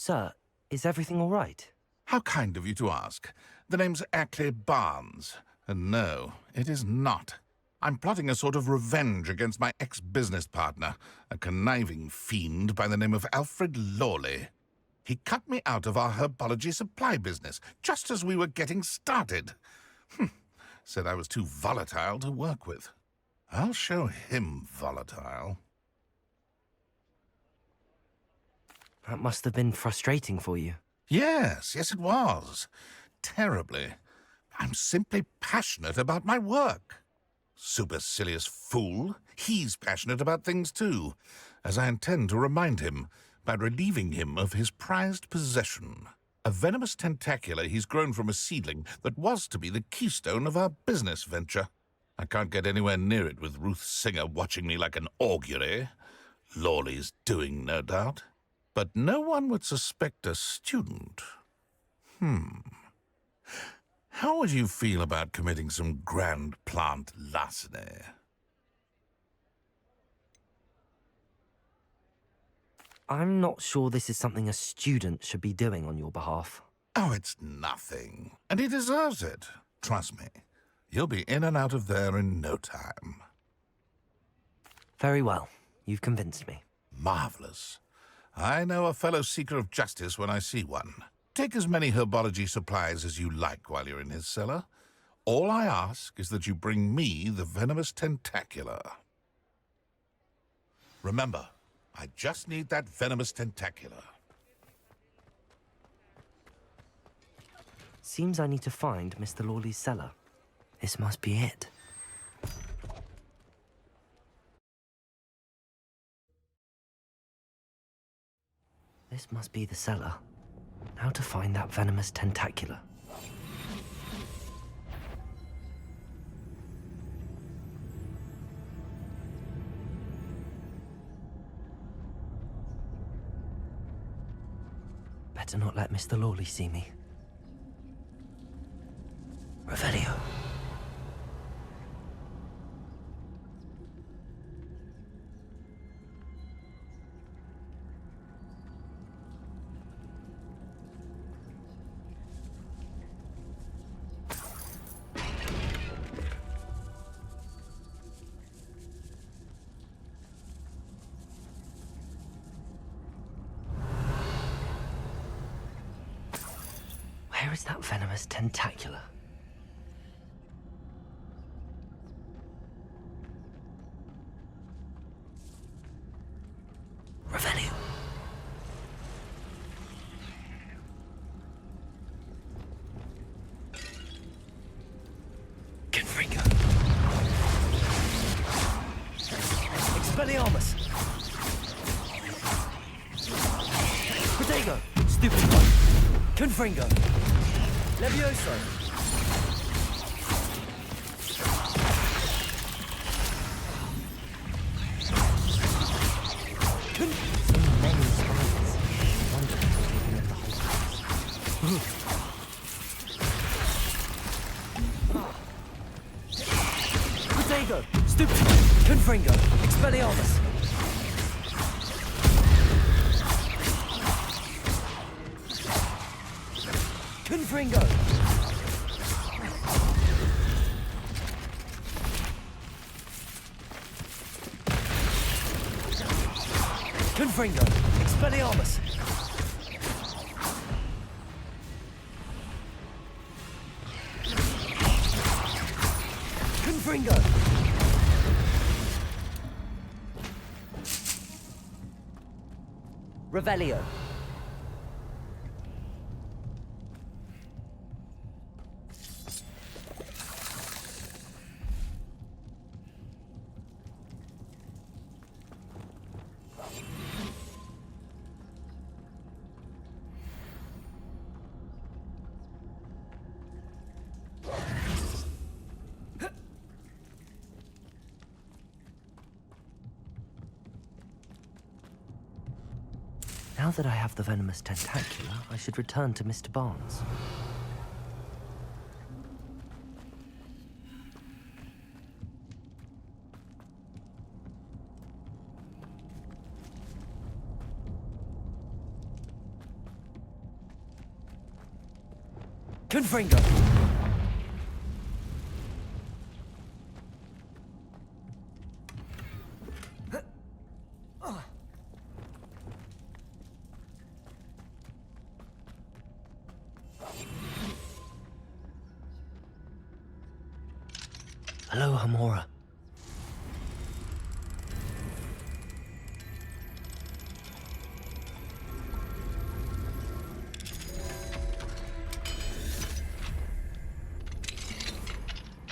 Sir, is everything all right? How kind of you to ask. The name's Ackley Barnes. And no, it is not. I'm plotting a sort of revenge against my ex-business partner, a conniving fiend by the name of Alfred Lawley. He cut me out of our herbology supply business, just as we were getting started. Said I was too volatile to work with. I'll show him volatile. That must have been frustrating for you. Yes, it was. Terribly. I'm simply passionate about my work. Supercilious fool. He's passionate about things too, as I intend to remind him by relieving him of his prized possession. A venomous tentacula he's grown from a seedling that was to be the keystone of our business venture. I can't get anywhere near it with Ruth Singer watching me like an augury. Lawley's doing, no doubt. But no one would suspect a student. How would you feel about committing some grand plant larceny? I'm not sure this is something a student should be doing on your behalf. Oh, it's nothing. And he deserves it. Trust me. You'll be in and out of there in no time. Very well. You've convinced me. Marvelous. I know a fellow seeker of justice when I see one. Take as many herbology supplies as you like while you're in his cellar. All I ask is that you bring me the venomous tentacula. Remember, I just need that venomous tentacula. Seems I need to find Mr. Lawley's cellar. This must be it. This must be the cellar. How to find that venomous tentacula? Better not let Mr. Lawley see me. Revelio. Where is that venomous tentacula? Revelio. Confringo. Expelliarmus. Protego. Stupid one. Confringo. Levioso. So many spiders. I wonder if they're taking up the whole house. Protego. Stupid. Confringo. Expelliarmus. Confringo! Confringo! Expelliarmus! Confringo! Revelio! Now that I have the venomous tentacula, I should return to Mr. Barnes. Confringo! Hello, Hamora.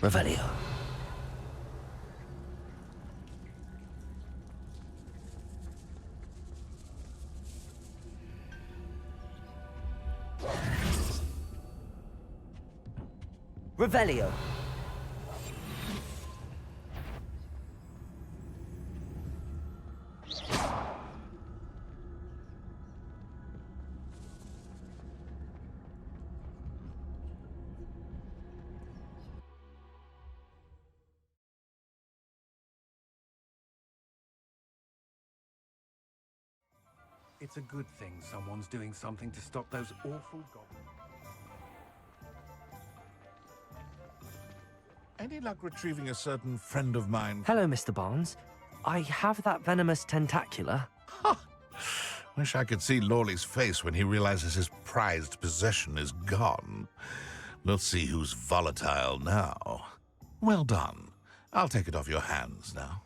Revelio. Revelio. It's a good thing someone's doing something to stop those awful goblins. Any luck retrieving a certain friend of mine? Hello, Mr. Barnes. I have that venomous tentacula. Wish I could see Lawley's face when he realizes his prized possession is gone. We'll see who's volatile now. Well done. I'll take it off your hands now.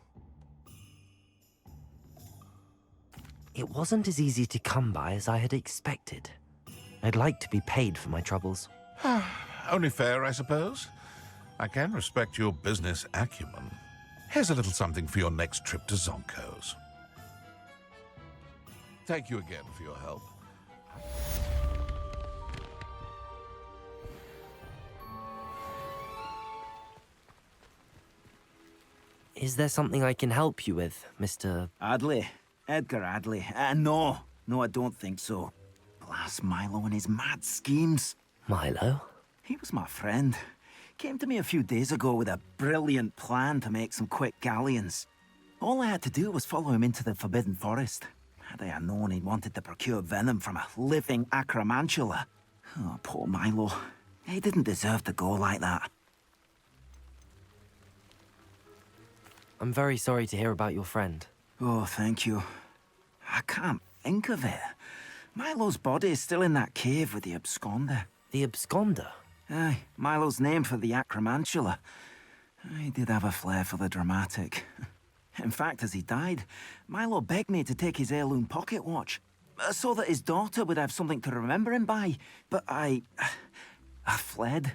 It wasn't as easy to come by as I had expected. I'd like to be paid for my troubles. Only fair, I suppose. I can respect your business acumen. Here's a little something for your next trip to Zonko's. Thank you again for your help. Is there something I can help you with, Mr. Adley. Edgar Adley. No, I don't think so. Blast Milo and his mad schemes. Milo? He was my friend. Came to me a few days ago with a brilliant plan to make some quick galleons. All I had to do was follow him into the Forbidden Forest. Had I known he wanted to procure venom from a living acromantula. Oh, poor Milo. He didn't deserve to go like that. I'm very sorry to hear about your friend. Oh, thank you. I can't think of it. Milo's body is still in that cave with the absconder. The absconder? Aye, Milo's name for the acromantula. He did have a flair for the dramatic. In fact, as he died, Milo begged me to take his heirloom pocket watch, so that his daughter would have something to remember him by. But I fled.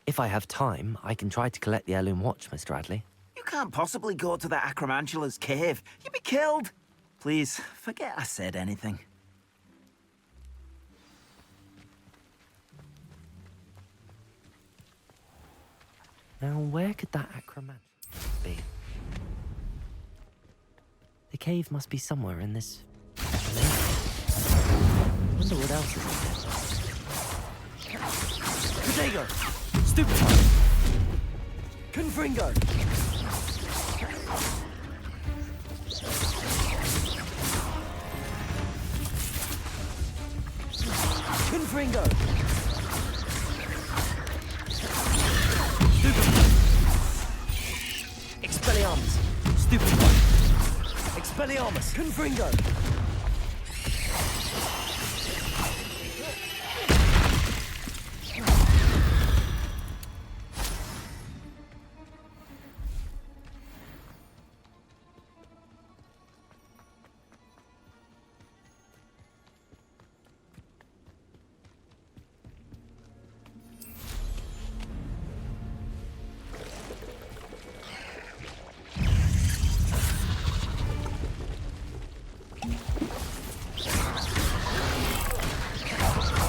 If I have time, I can try to collect the heirloom watch, Mr. Adley. You can't possibly go to the acromantula's cave. You'd be killed. Please, forget I said anything. Now, where could that acromantula be? The cave must be somewhere in this... wonder what else is in there. Protego! Stupefy! Confringo! Confringo! Stupefy! Expelliarmus! Stupefy! Expelliarmus! Confringo!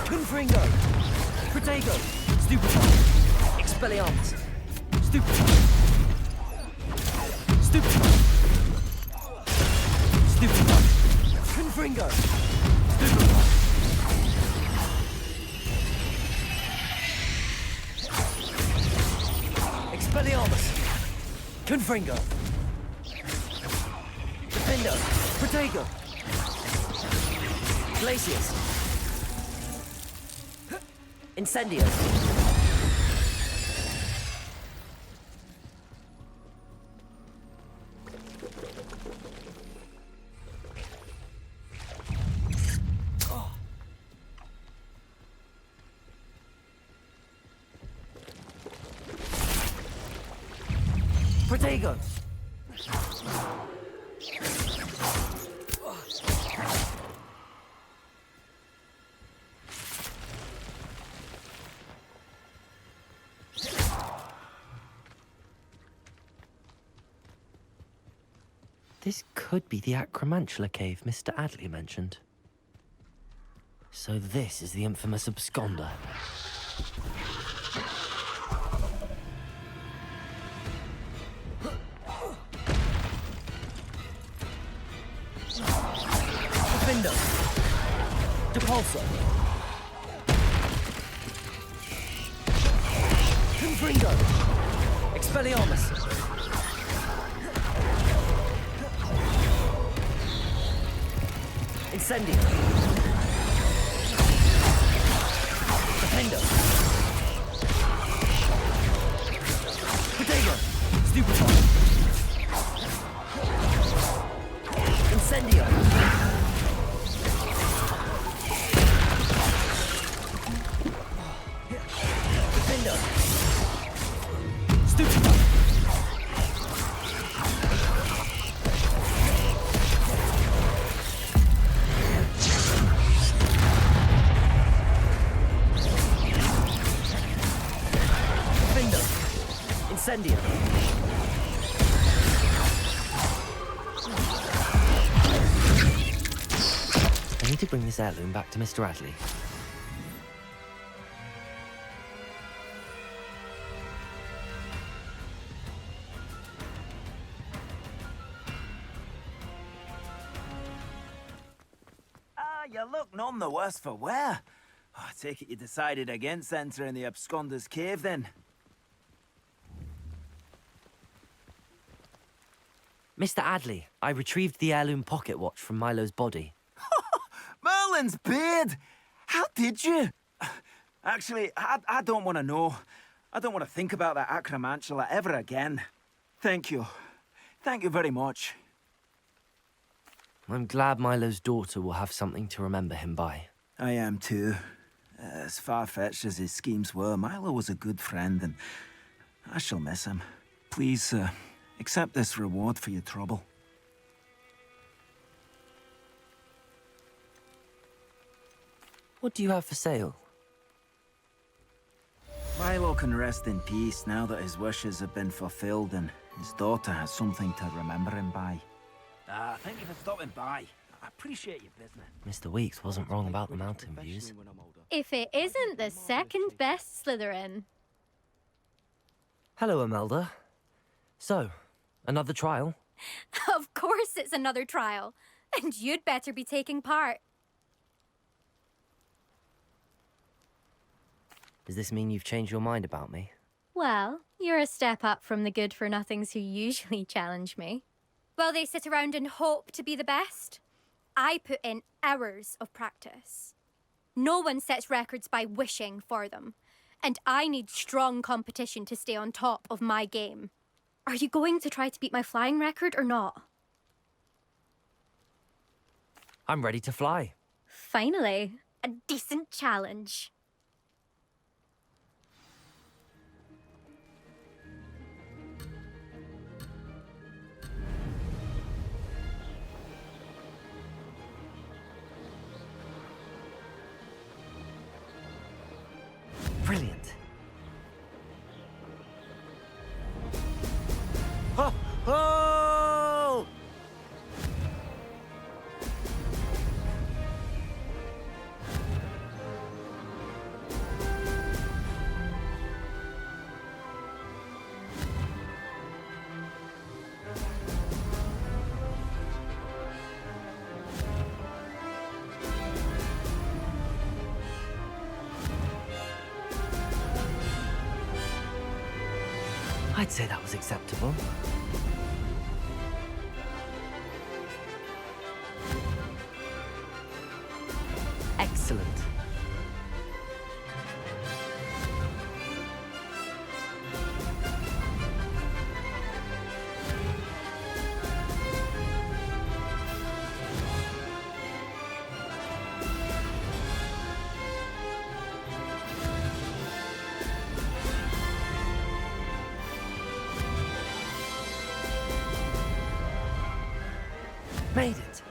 Confringo! Protego! Stupefy! Expelliarmus! Stupefy! Stupefy! Stupefy! Confringo! Stupefy! Expelliarmus! Confringo! Defendo! Protego! Glacius! Incendio! Protego! This could be the Acromantula cave Mr. Adley mentioned. So this is the infamous absconder. Defendo! Depulso! Confringo! Expelliarmus! Incendio! Defendo! Protego! Stupefy! Incendio! Defendo! Stupefy! Incendio! I need to bring this heirloom back to Mr. Adley. You look none the worse for wear. Oh, I take it you decided against entering the absconder's cave, then? Mr. Adley, I retrieved the heirloom pocket watch from Milo's body. Merlin's beard! How did you? Actually, I don't want to know. I don't want to think about that Acromantula ever again. Thank you. Thank you very much. I'm glad Milo's daughter will have something to remember him by. I am too. As far-fetched as his schemes were, Milo was a good friend, and I shall miss him. Please, accept this reward for your trouble. What do you have for sale? Milo can rest in peace now that his wishes have been fulfilled and his daughter has something to remember him by. Thank you for stopping by. I appreciate your business. Mr. Weeks wasn't wrong about the mountain views. If it isn't the second best Slytherin. Hello, Imelda. So, another trial? Of course it's another trial. And you'd better be taking part. Does this mean you've changed your mind about me? Well, you're a step up from the good-for-nothings who usually challenge me. While they sit around and hope to be the best, I put in hours of practice. No one sets records by wishing for them, and I need strong competition to stay on top of my game. Are you going to try to beat my flying record or not? I'm ready to fly. Finally, a decent challenge. Brilliant. Ho! Ho! I'd say that was acceptable. Excellent. Made it!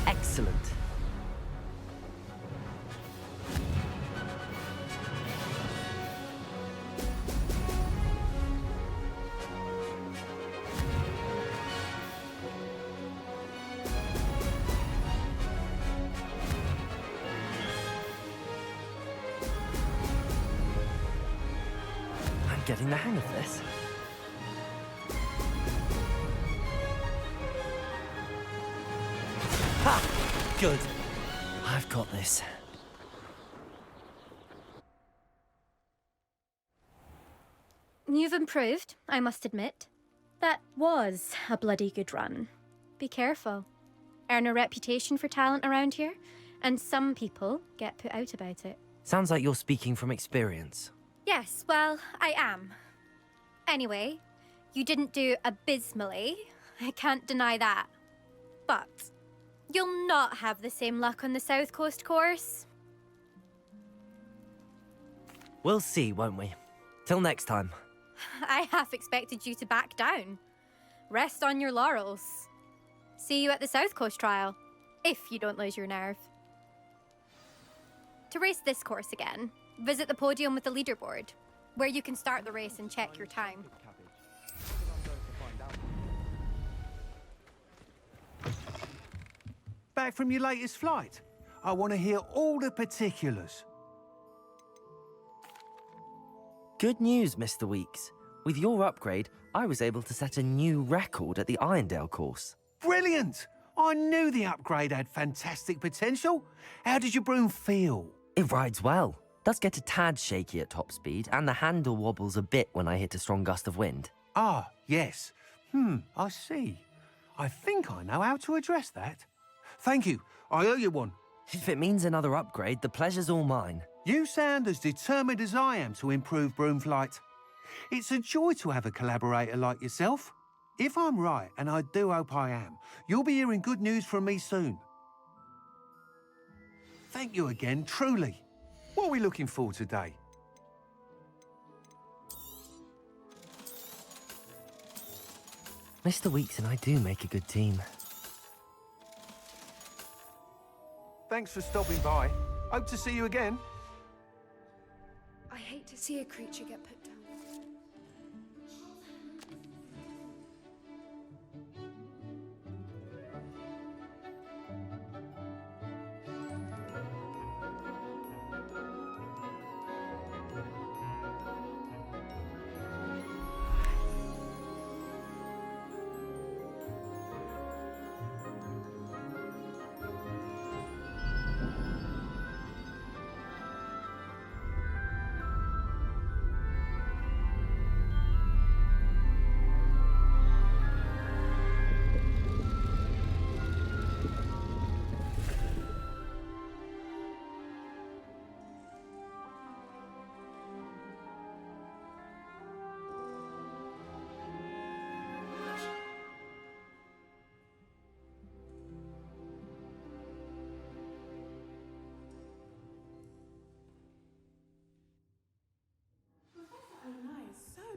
Excellent. I'm getting the hang of this. Ha! Good. I've got this. You've improved, I must admit. That was a bloody good run. Be careful. Earn a reputation for talent around here, and some people get put out about it. Sounds like you're speaking from experience. Yes, well, I am. Anyway, you didn't do abysmally. I can't deny that. But you'll not have the same luck on the South Coast course. We'll see, won't we? Till next time. I half expected you to back down. Rest on your laurels. See you at the South Coast trial, if you don't lose your nerve. To race this course again, visit the podium with the leaderboard, where you can start the race and check your time. Back from your latest flight? I want to hear all the particulars. Good news, Mr. Weeks. With your upgrade, I was able to set a new record at the Irondale course. Brilliant! I knew the upgrade had fantastic potential. How did your broom feel? It rides well. Does get a tad shaky at top speed, and the handle wobbles a bit when I hit a strong gust of wind. Ah, yes. I see. I think I know how to address that. Thank you. I owe you one. If it means another upgrade, the pleasure's all mine. You sound as determined as I am to improve broom flight. It's a joy to have a collaborator like yourself. If I'm right, and I do hope I am, you'll be hearing good news from me soon. Thank you again, truly. What are we looking for today? Mr. Weeks and I do make a good team. Thanks for stopping by. Hope to see you again. I hate to see a creature get put down.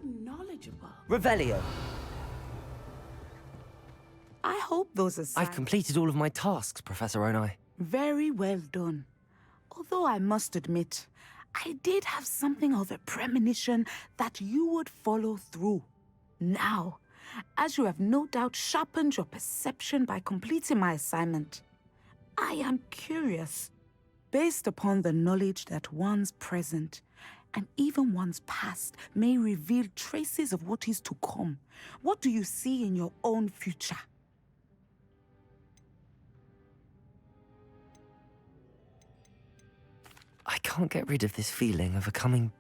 Knowledgeable. Revelio. I hope those are I've completed all of my tasks, Professor Onai. very well done. Although I must admit, I did have something of a premonition that you would follow through. Now, as you have no doubt sharpened your perception by completing my assignment, I am curious, based upon the knowledge that one's present and even one's past may reveal traces of what is to come. What do you see in your own future? I can't get rid of this feeling of a coming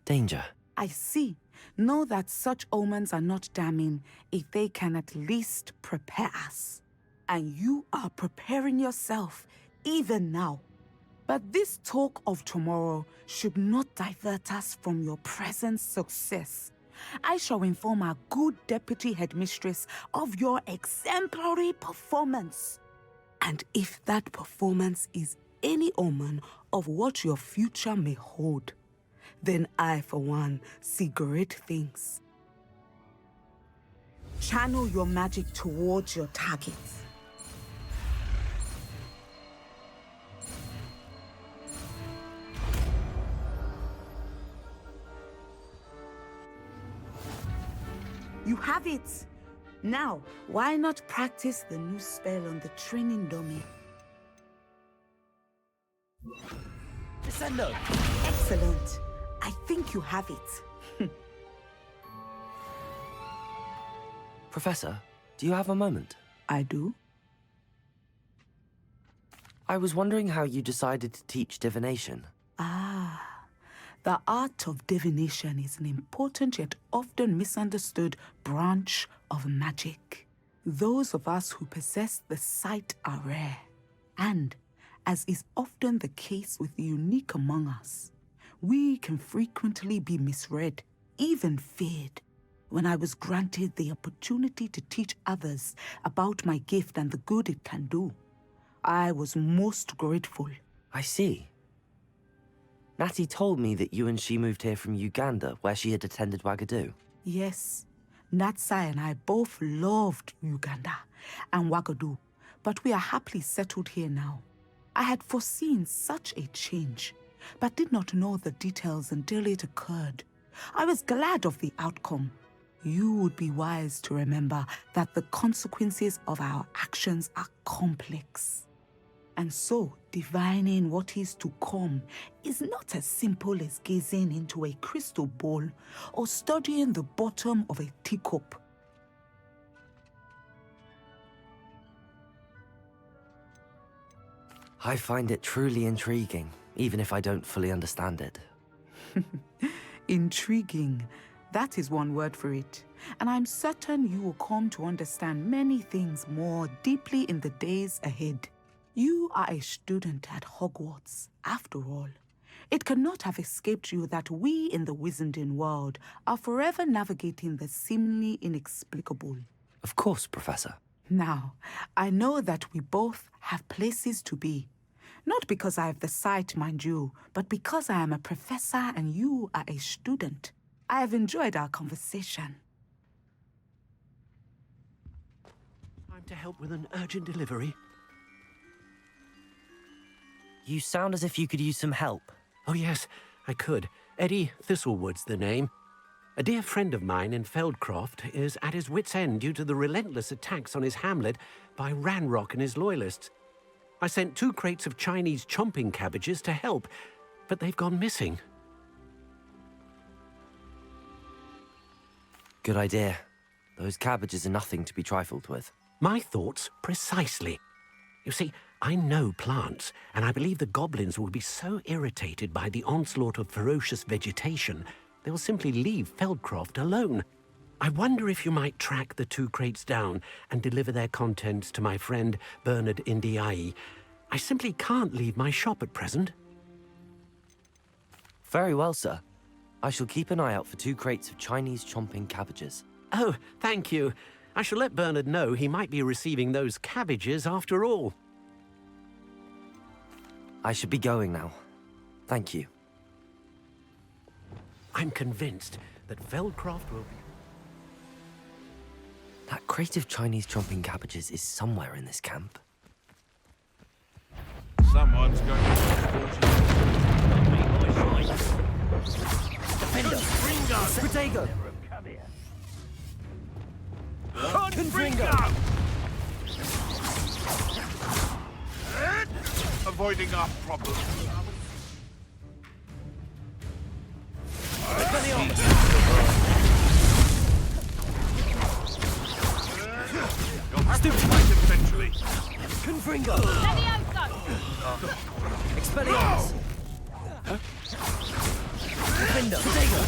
danger. I see. Know that such omens are not damning if they can at least prepare us. And you are preparing yourself, even now. But this talk of tomorrow should not divert us from your present success. I shall inform our good deputy headmistress of your exemplary performance. And if that performance is any omen of what your future may hold, then I, for one, see great things. Channel your magic towards your targets. You have it! Now, why not practice the new spell on the training dummy? Descendo! Excellent. I think you have it. Professor, do you have a moment? I do? I was wondering how you decided to teach divination. The art of divination is an important yet often misunderstood branch of magic. Those of us who possess the sight are rare, and, as is often the case with the unique among us, we can frequently be misread, even feared. When I was granted the opportunity to teach others about my gift and the good it can do, I was most grateful. I see. Natty told me that you and she moved here from Uganda, where she had attended Wagadu. Yes, Natsai and I both loved Uganda and Wagadu, but we are happily settled here now. I had foreseen such a change, but did not know the details until it occurred. I was glad of the outcome. You would be wise to remember that the consequences of our actions are complex. And so, divining what is to come is not as simple as gazing into a crystal ball or studying the bottom of a teacup. I find it truly intriguing, even if I don't fully understand it. Intriguing. That is one word for it. And I'm certain you will come to understand many things more deeply in the days ahead. You are a student at Hogwarts, after all. It cannot have escaped you that we in the Wizarding world are forever navigating the seemingly inexplicable. Of course, Professor. Now, I know that we both have places to be. Not because I have the sight, mind you, but because I am a professor and you are a student. I have enjoyed our conversation. Time to help with an urgent delivery. You sound as if you could use some help. Oh yes, I could. Eddie Thistlewood's the name. A dear friend of mine in Feldcroft is at his wit's end due to the relentless attacks on his hamlet by Ranrock and his loyalists. I sent 2 crates of Chinese chomping cabbages to help, but they've gone missing. Good idea. Those cabbages are nothing to be trifled with. My thoughts precisely. You see, I know plants, and I believe the goblins will be so irritated by the onslaught of ferocious vegetation, they will simply leave Feldcroft alone. I wonder if you might track the 2 crates down and deliver their contents to my friend Bernard Indiai. I simply can't leave my shop at present. Very well, sir. I shall keep an eye out for 2 crates of Chinese chomping cabbages. Oh, thank you. I shall let Bernard know he might be receiving those cabbages after all. I should be going now. Thank you. I'm convinced that Feldcroft will be... That crate of Chinese chomping cabbages is somewhere in this camp. Someone's going to... Protego! Confringo! Avoiding our problems. You'll have to fight eventually. Confringo! Expelliarmus! Defender! Protego!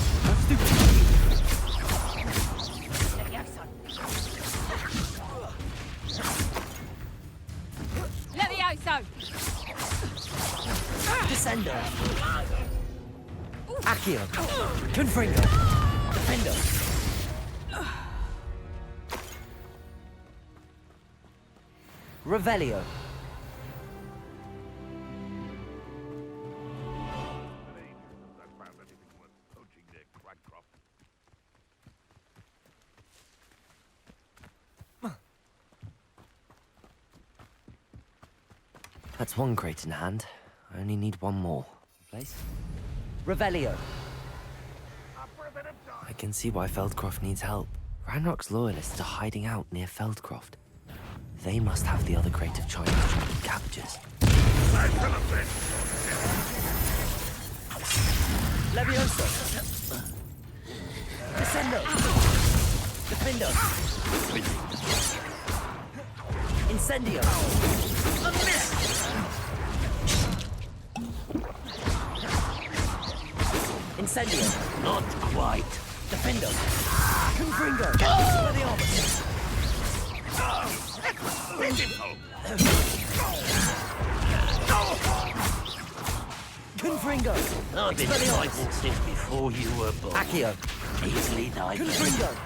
Descendo! Accio! Confringo! Defender! Revelio! That's one crate in hand. I only need one more. Place? Revelio. I can see why Feldcroft needs help. Ranrock's loyalists are hiding out near Feldcroft. They must have the other crate of Chinese chopped cabbages. Levioso! Descendo! Defendo! Incendio! A miss! Incendio! Not quite. Defendo! Confringo! Levioso! Confringo! I've been fighting since before you were born. Accio! Easily died. Confringo!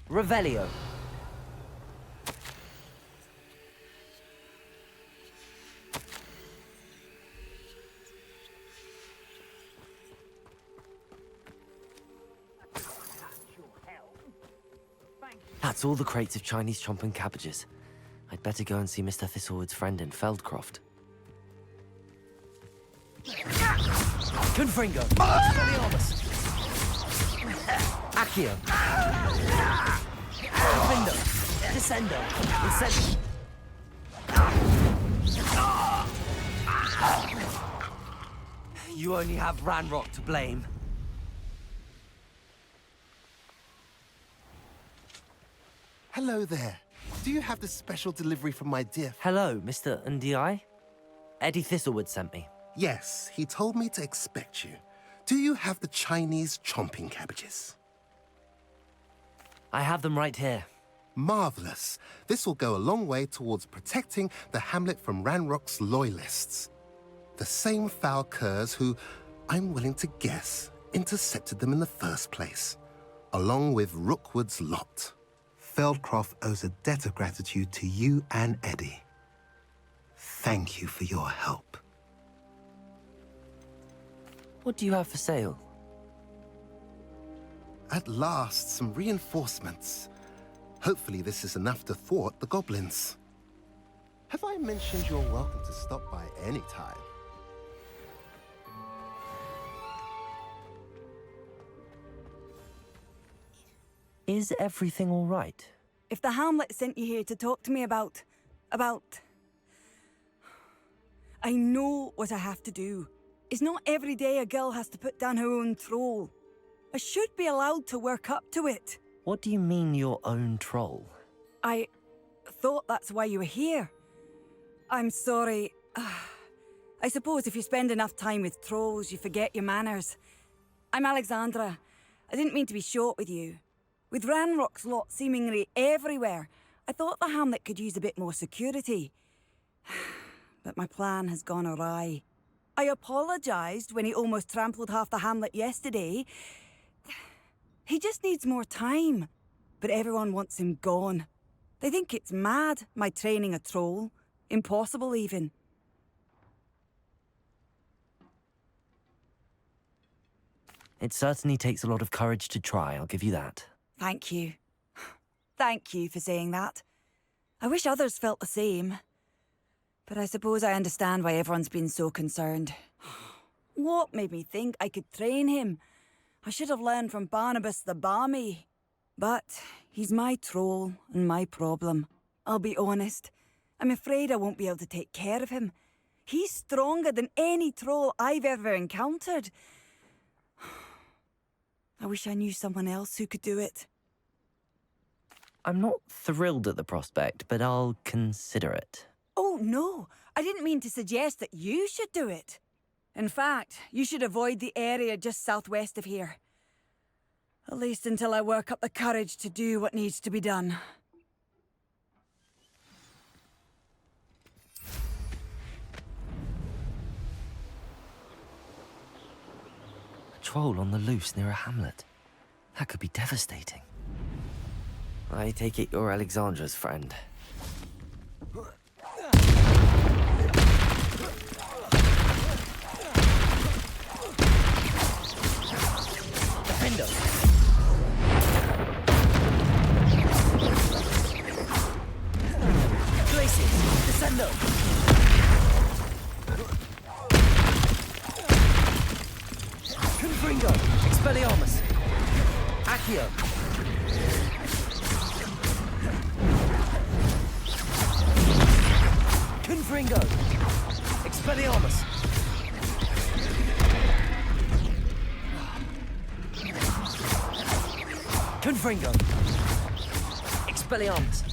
Revelio. That's all the crates of Chinese chomping cabbages. I'd better go and see Mr. Thistlewood's friend in Feldcroft. Confringo! Expelliarmus! Accio! Defendo! Descendo! Incendio! You only have Ranrock to blame. Hello there. Do you have the special delivery from my dear... Hello, Mr. Ndi? Eddie Thistlewood sent me. Yes, he told me to expect you. Do you have the Chinese chomping cabbages? I have them right here. Marvelous. This will go a long way towards protecting the hamlet from Ranrock's loyalists. The same foul curs who, I'm willing to guess, intercepted them in the first place, along with Rookwood's lot. Feldcroft owes a debt of gratitude to you and Eddie. Thank you for your help. What do you have for sale? At last, some reinforcements. Hopefully this is enough to thwart the goblins. Have I mentioned you're welcome to stop by any time? Is everything all right? If the Hamlet sent you here to talk to me about... I know what I have to do. It's not every day a girl has to put down her own troll. I should be allowed to work up to it. What do you mean, your own troll? I thought that's why you were here. I'm sorry. I suppose if you spend enough time with trolls, you forget your manners. I'm Alexandra. I didn't mean to be short with you. With Ranrock's lot seemingly everywhere, I thought the hamlet could use a bit more security. But my plan has gone awry. I apologised when he almost trampled half the hamlet yesterday. He just needs more time. But everyone wants him gone. They think it's mad, my training a troll. Impossible, even. It certainly takes a lot of courage to try, I'll give you that. Thank you. Thank you for saying that. I wish others felt the same. But I suppose I understand why everyone's been so concerned. What made me think I could train him? I should have learned from Barnabas the Barmy. But he's my troll and my problem. I'll be honest. I'm afraid I won't be able to take care of him. He's stronger than any troll I've ever encountered. I wish I knew someone else who could do it. I'm not thrilled at the prospect, but I'll consider it. Oh, no. I didn't mean to suggest that you should do it. In fact, you should avoid the area just southwest of here. At least until I work up the courage to do what needs to be done. A troll on the loose near a hamlet. That could be devastating. I take it you're Alexandra's friend. Expelliarmus! Accio! Confringo! Expelliarmus! Confringo! Expelliarmus!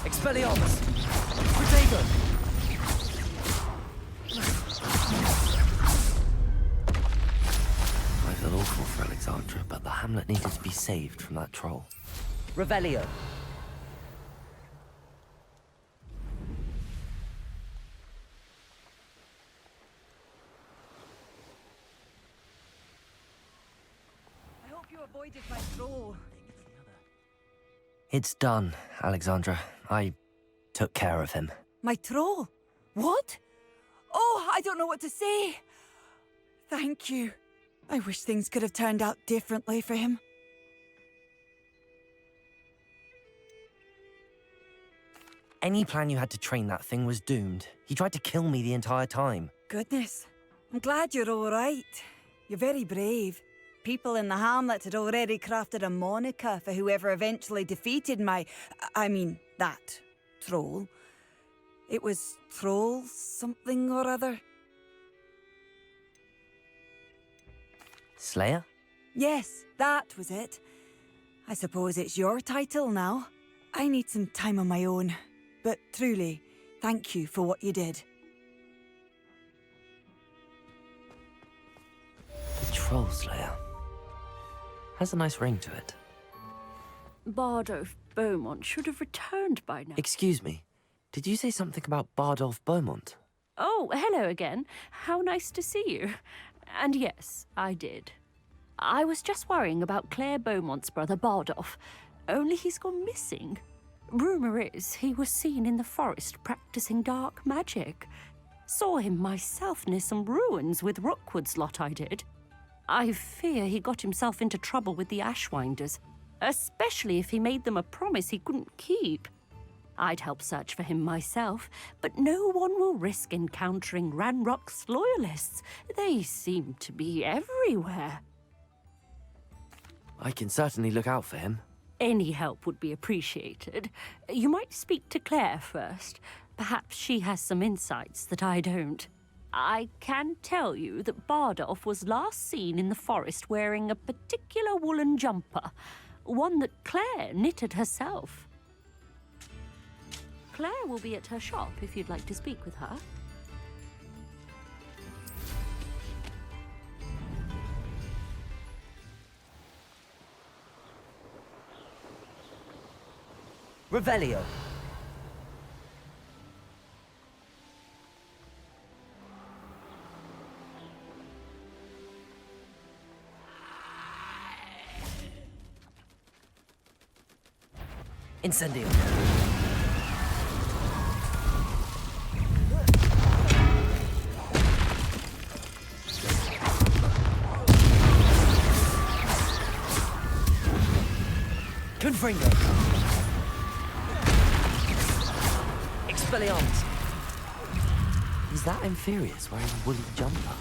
Expelliarmus! Protego! I feel awful for Alexandra, but the hamlet needed to be saved from that troll. Revelio! I hope you avoided my troll. It's done, Alexandra. I took care of him. My troll? What? Oh, I don't know what to say. Thank you. I wish things could have turned out differently for him. Any plan you had to train that thing was doomed. He tried to kill me the entire time. Goodness. I'm glad you're all right. You're very brave. People in the hamlet had already crafted a moniker for whoever eventually defeated that troll. It was Troll something or other. Slayer? Yes, that was it. I suppose it's your title now. I need some time on my own. But truly, thank you for what you did. The Troll Slayer. Has a nice ring to it. Bardolph Beaumont should have returned by now. Excuse me. Did you say something about Bardolph Beaumont? Oh, hello again. How nice to see you. And yes, I did. I was just worrying about Claire Beaumont's brother Bardolph. Only he's gone missing. Rumour is he was seen in the forest practicing dark magic. Saw him myself near some ruins with Rookwood's lot I did. I fear he got himself into trouble with the Ashwinders, especially if he made them a promise he couldn't keep. I'd help search for him myself, but no one will risk encountering Ranrock's loyalists. They seem to be everywhere. I can certainly look out for him. Any help would be appreciated. You might speak to Claire first. Perhaps she has some insights that I don't. I can tell you that Bardolph was last seen in the forest wearing a particular woolen jumper, one that Claire knitted herself. Claire will be at her shop if you'd like to speak with her. Revelio. Incendio. Confringo. Expelliarmus. Is that Inferius wearing a woolly jumper?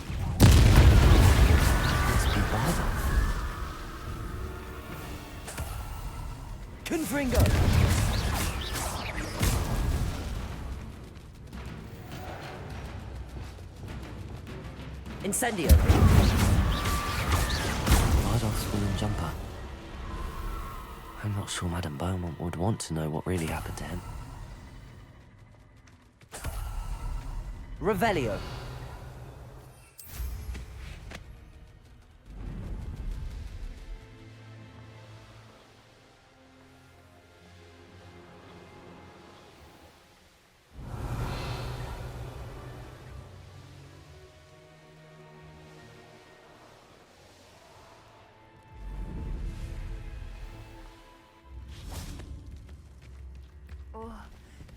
Must be Bardolph. Confringo. Incendio. Bardolph's woolen jumper. I'm not sure Madame Beaumont would want to know what really happened to him. Revelio. Oh,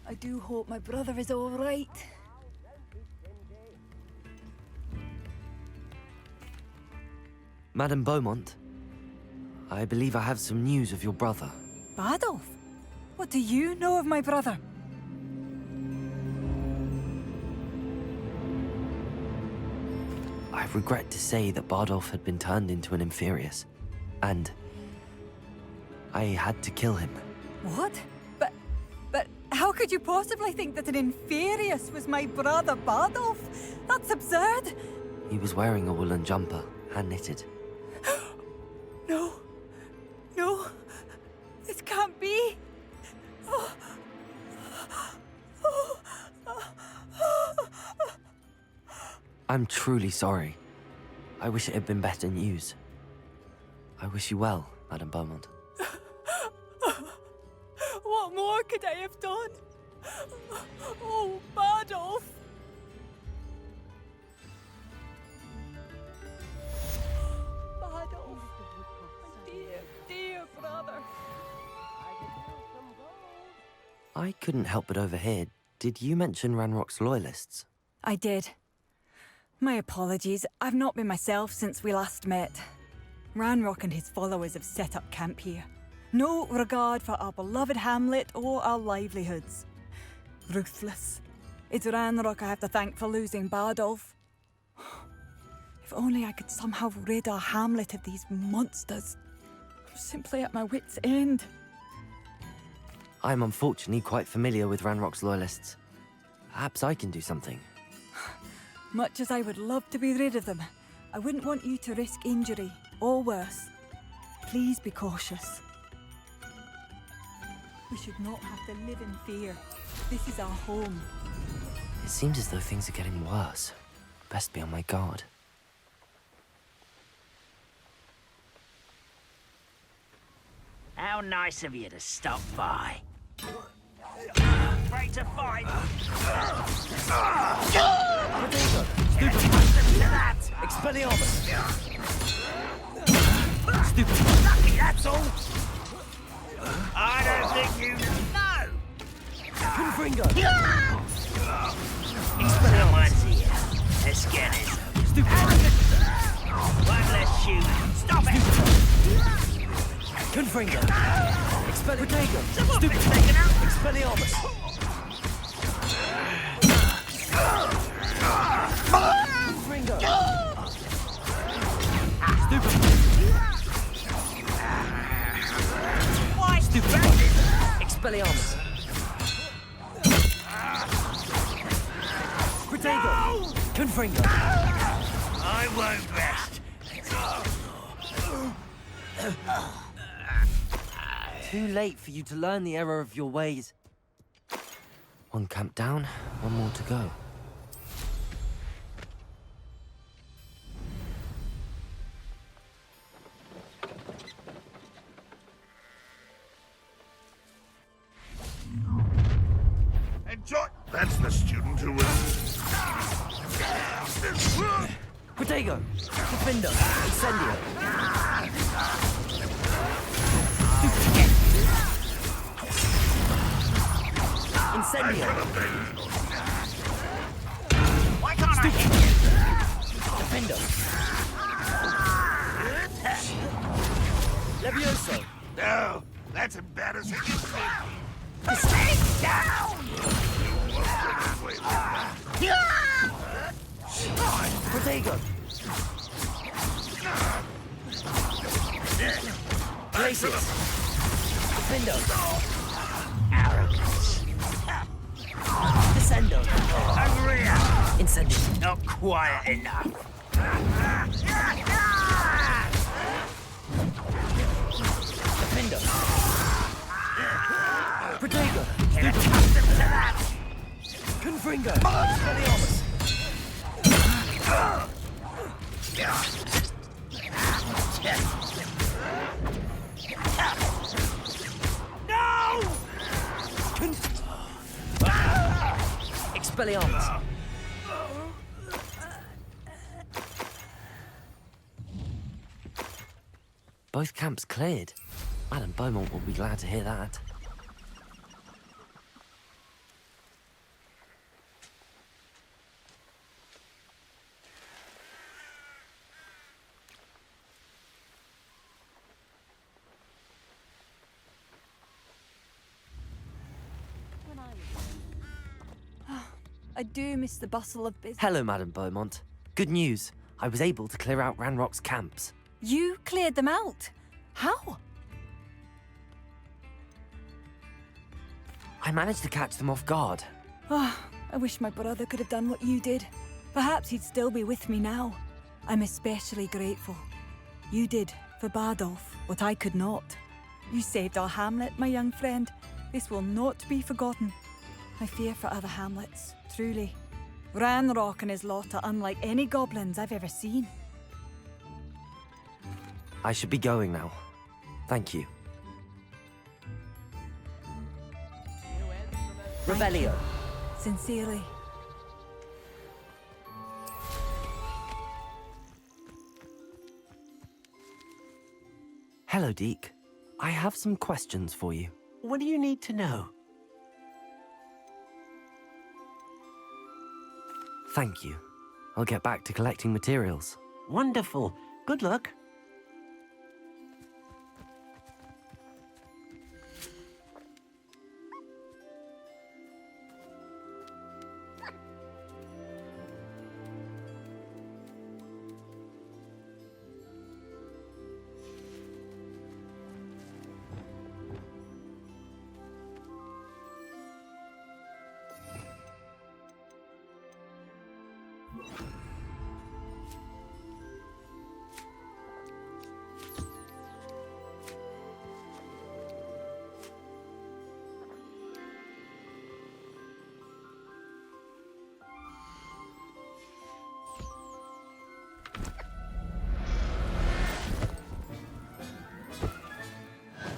I do hope my brother is all right. Madame Beaumont, I believe I have some news of your brother. Badolf? What do you know of my brother? I regret to say that Bardolph had been turned into an Inferius, and I had to kill him. What? But how could you possibly think that an Inferius was my brother Bardolf? That's absurd! He was wearing a woolen jumper, hand-knitted. No. No. This can't be. Oh. I'm truly sorry. I wish it had been better news. I wish you well, Madame Beaumont. What more could I have done? Oh, Bardolf! Bardolf, my dear, dear brother. I couldn't help but overhear. Did you mention Ranrock's loyalists? I did. My apologies. I've not been myself since we last met. Ranrock and his followers have set up camp here. No regard for our beloved hamlet or our livelihoods. Ruthless. It's Ranrock I have to thank for losing Bardolph. If only I could somehow rid our hamlet of these monsters. I'm simply at my wit's end. I'm unfortunately quite familiar with Ranrock's loyalists. Perhaps I can do something. Much as I would love to be rid of them, I wouldn't want you to risk injury, or worse. Please be cautious. We should not have to live in fear. This is our home. It seems as though things are getting worse. Best be on my guard. How nice of you to stop by. Afraid to fight? Potato! Stupid! To that! Expelliarmus! Stupid! Lucky, that's all! I don't think you know! Confringo! Someone's here. Let's get it. Stupid! One less shoot. Stop it! Confringo! Potato! Someone's been Stupid! taken out! Expelliarmus! Confringo! Stupid! Why? Stupid! Expelliarmus! Potato! Confringo! I won't rest. Too late for you to learn the error of your ways. One camp down, one more to go. Enjoy. That's the student who was. Protego! Defender! Incendio! Incendio! Why can't I hit Defender! Levioso! No, that's embarrassing. Stay down! Protego! Glacius! Defendo! Arrogance. Descendo! Over here! Incendio! Not quiet enough. Defendo! Protego! Get accustomed to that! Confringo! Expelliarmus! No! Expelliarmus! Both camps cleared. Madame Beaumont will be glad to hear that. I do miss the bustle of business. Hello, Madame Beaumont. Good news. I was able to clear out Ranrock's camps. You cleared them out? How? I managed to catch them off guard. Oh, I wish my brother could have done what you did. Perhaps he'd still be with me now. I'm especially grateful. You did, for Bardolph, what I could not. You saved our hamlet, my young friend. This will not be forgotten. I fear for other hamlets, truly. Ranrock and his lot are unlike any goblins I've ever seen. I should be going now. Thank you. Revelio. Sincerely. Hello, Deke. I have some questions for you. What do you need to know? Thank you. I'll get back to collecting materials. Wonderful. Good luck.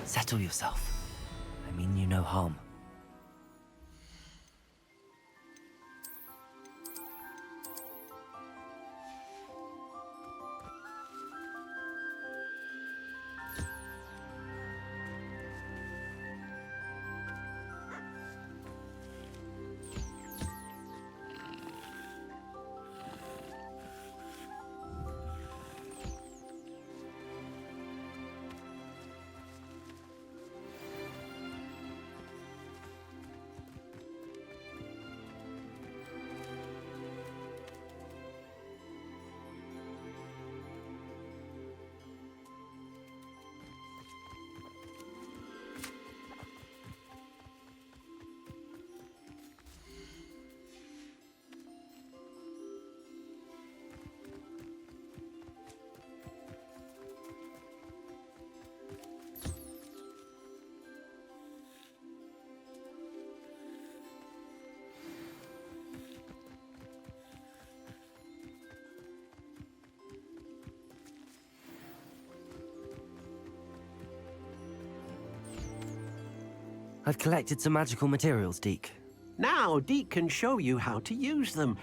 Settle yourself. I mean you no harm. I've collected some magical materials, Deke. Now, Deke can show you how to use them.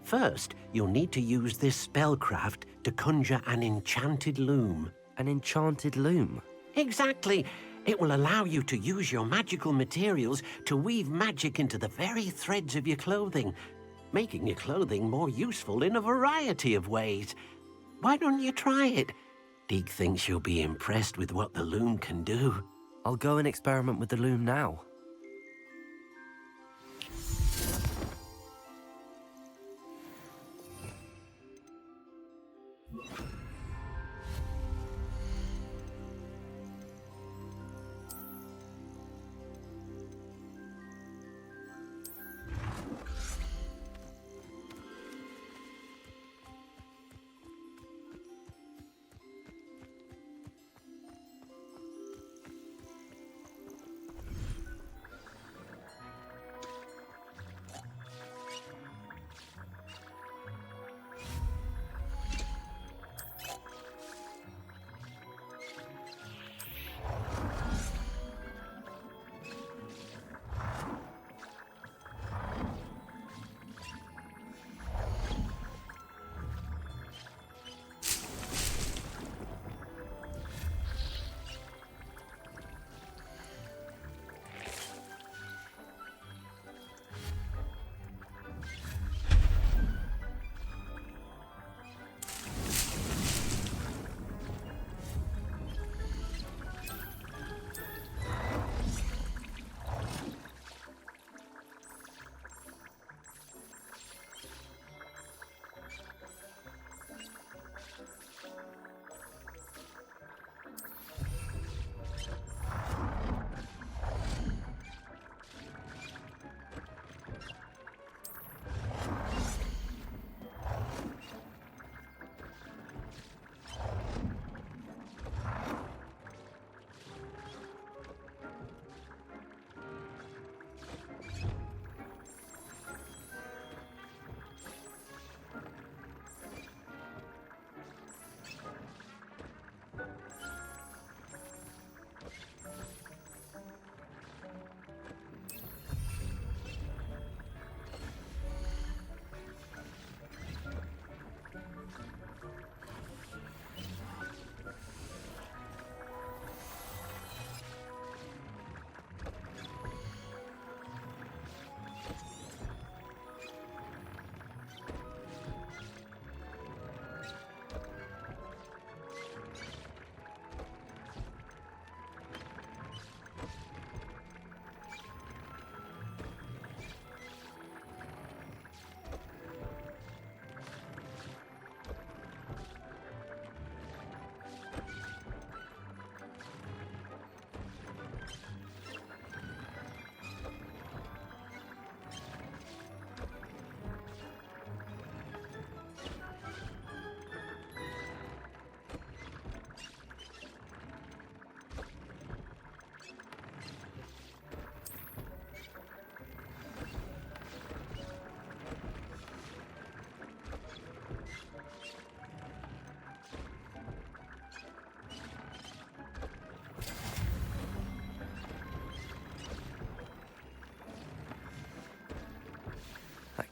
First, you'll need to use this spellcraft to conjure an enchanted loom. An enchanted loom? Exactly. It will allow you to use your magical materials to weave magic into the very threads of your clothing, making your clothing more useful in a variety of ways. Why don't you try it? Deke thinks you'll be impressed with what the loom can do. I'll go and experiment with the loom now.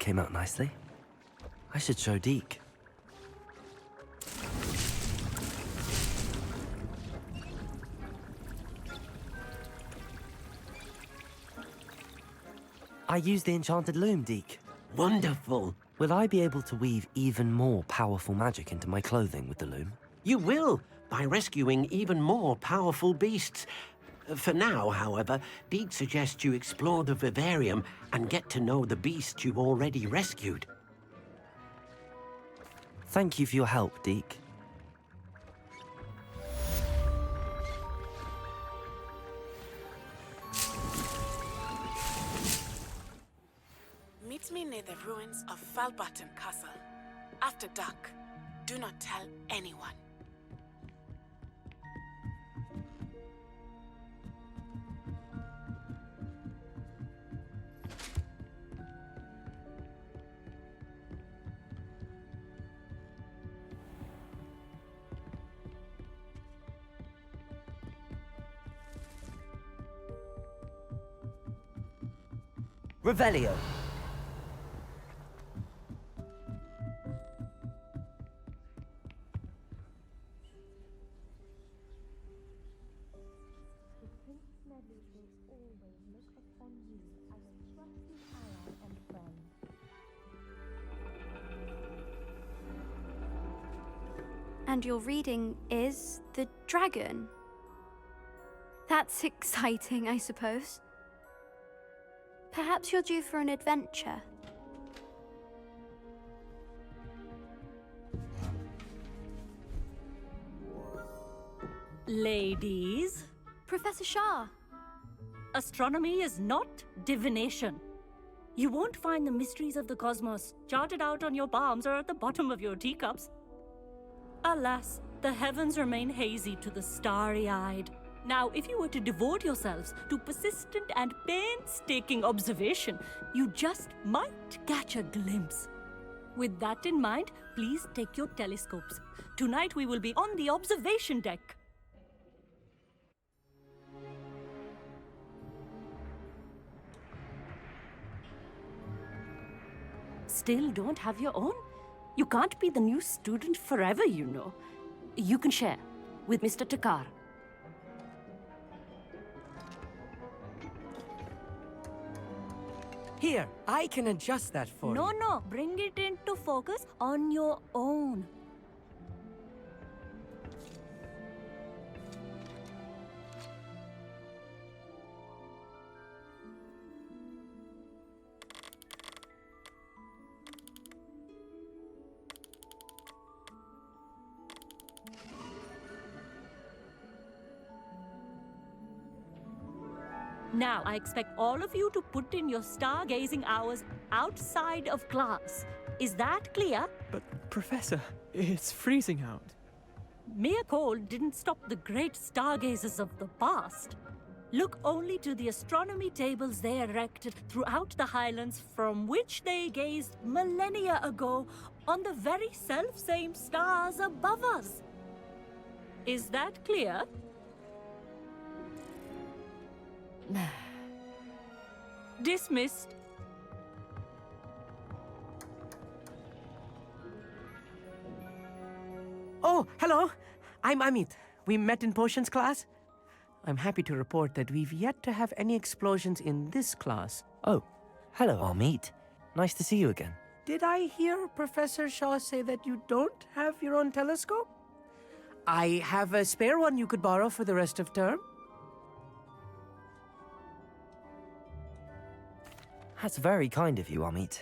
came out nicely. I should show Deke. I used the enchanted loom, Deke. Wonderful. Will I be able to weave even more powerful magic into my clothing with the loom? You will, by rescuing even more powerful beasts. For now, however, Deke suggests you explore the vivarium and get to know the beasts you've already rescued. Thank you for your help, Deke. Meet me near the ruins of Falbutton Castle. After dark. Do not tell anyone. Revelio. And your reading is the dragon. That's exciting, I suppose. Perhaps you're due for an adventure. Ladies, Professor Shah. astronomy is not divination. You won't find the mysteries of the cosmos charted out on your palms or at the bottom of your teacups. Alas, the heavens remain hazy to the starry-eyed. Now, if you were to devote yourselves to persistent and painstaking observation, you just might catch a glimpse. With that in mind, please take your telescopes. Tonight we will be on the observation deck. Still don't have your own? You can't be the new student forever, you know. You can share with Mr. Takar. Here, I can adjust that for you. No, bring it into focus on your own. Now, I expect all of you to put in your stargazing hours outside of class. Is that clear? But, Professor, it's freezing out. Mere cold didn't stop the great stargazers of the past. Look only to the astronomy tables they erected throughout the Highlands from which they gazed millennia ago on the very self-same stars above us. Is that clear? Dismissed. Oh, hello. I'm Amit. We met in potions class. I'm happy to report that we've yet to have any explosions in this class. Oh, hello, Amit. Nice to see you again. Did I hear Professor Shaw say that you don't have your own telescope? I have a spare one you could borrow for the rest of term. That's very kind of you, Amit.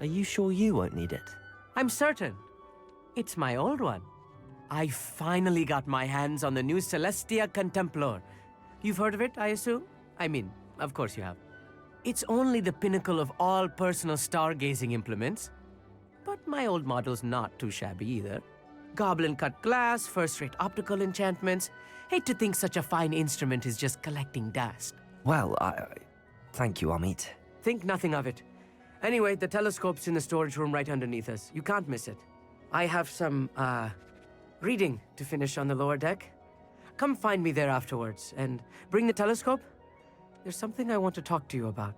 Are you sure you won't need it? I'm certain. It's my old one. I finally got my hands on the new Celestia Contemplar. You've heard of it, I assume? I mean, of course you have. It's only the pinnacle of all personal stargazing implements. But my old model's not too shabby either. Goblin-cut glass, first-rate optical enchantments. Hate to think such a fine instrument is just collecting dust. Well, thank you, Amit. Think nothing of it. Anyway, the telescope's in the storage room right underneath us. You can't miss it. I have some, reading to finish on the lower deck. Come find me there afterwards, and bring the telescope. There's something I want to talk to you about.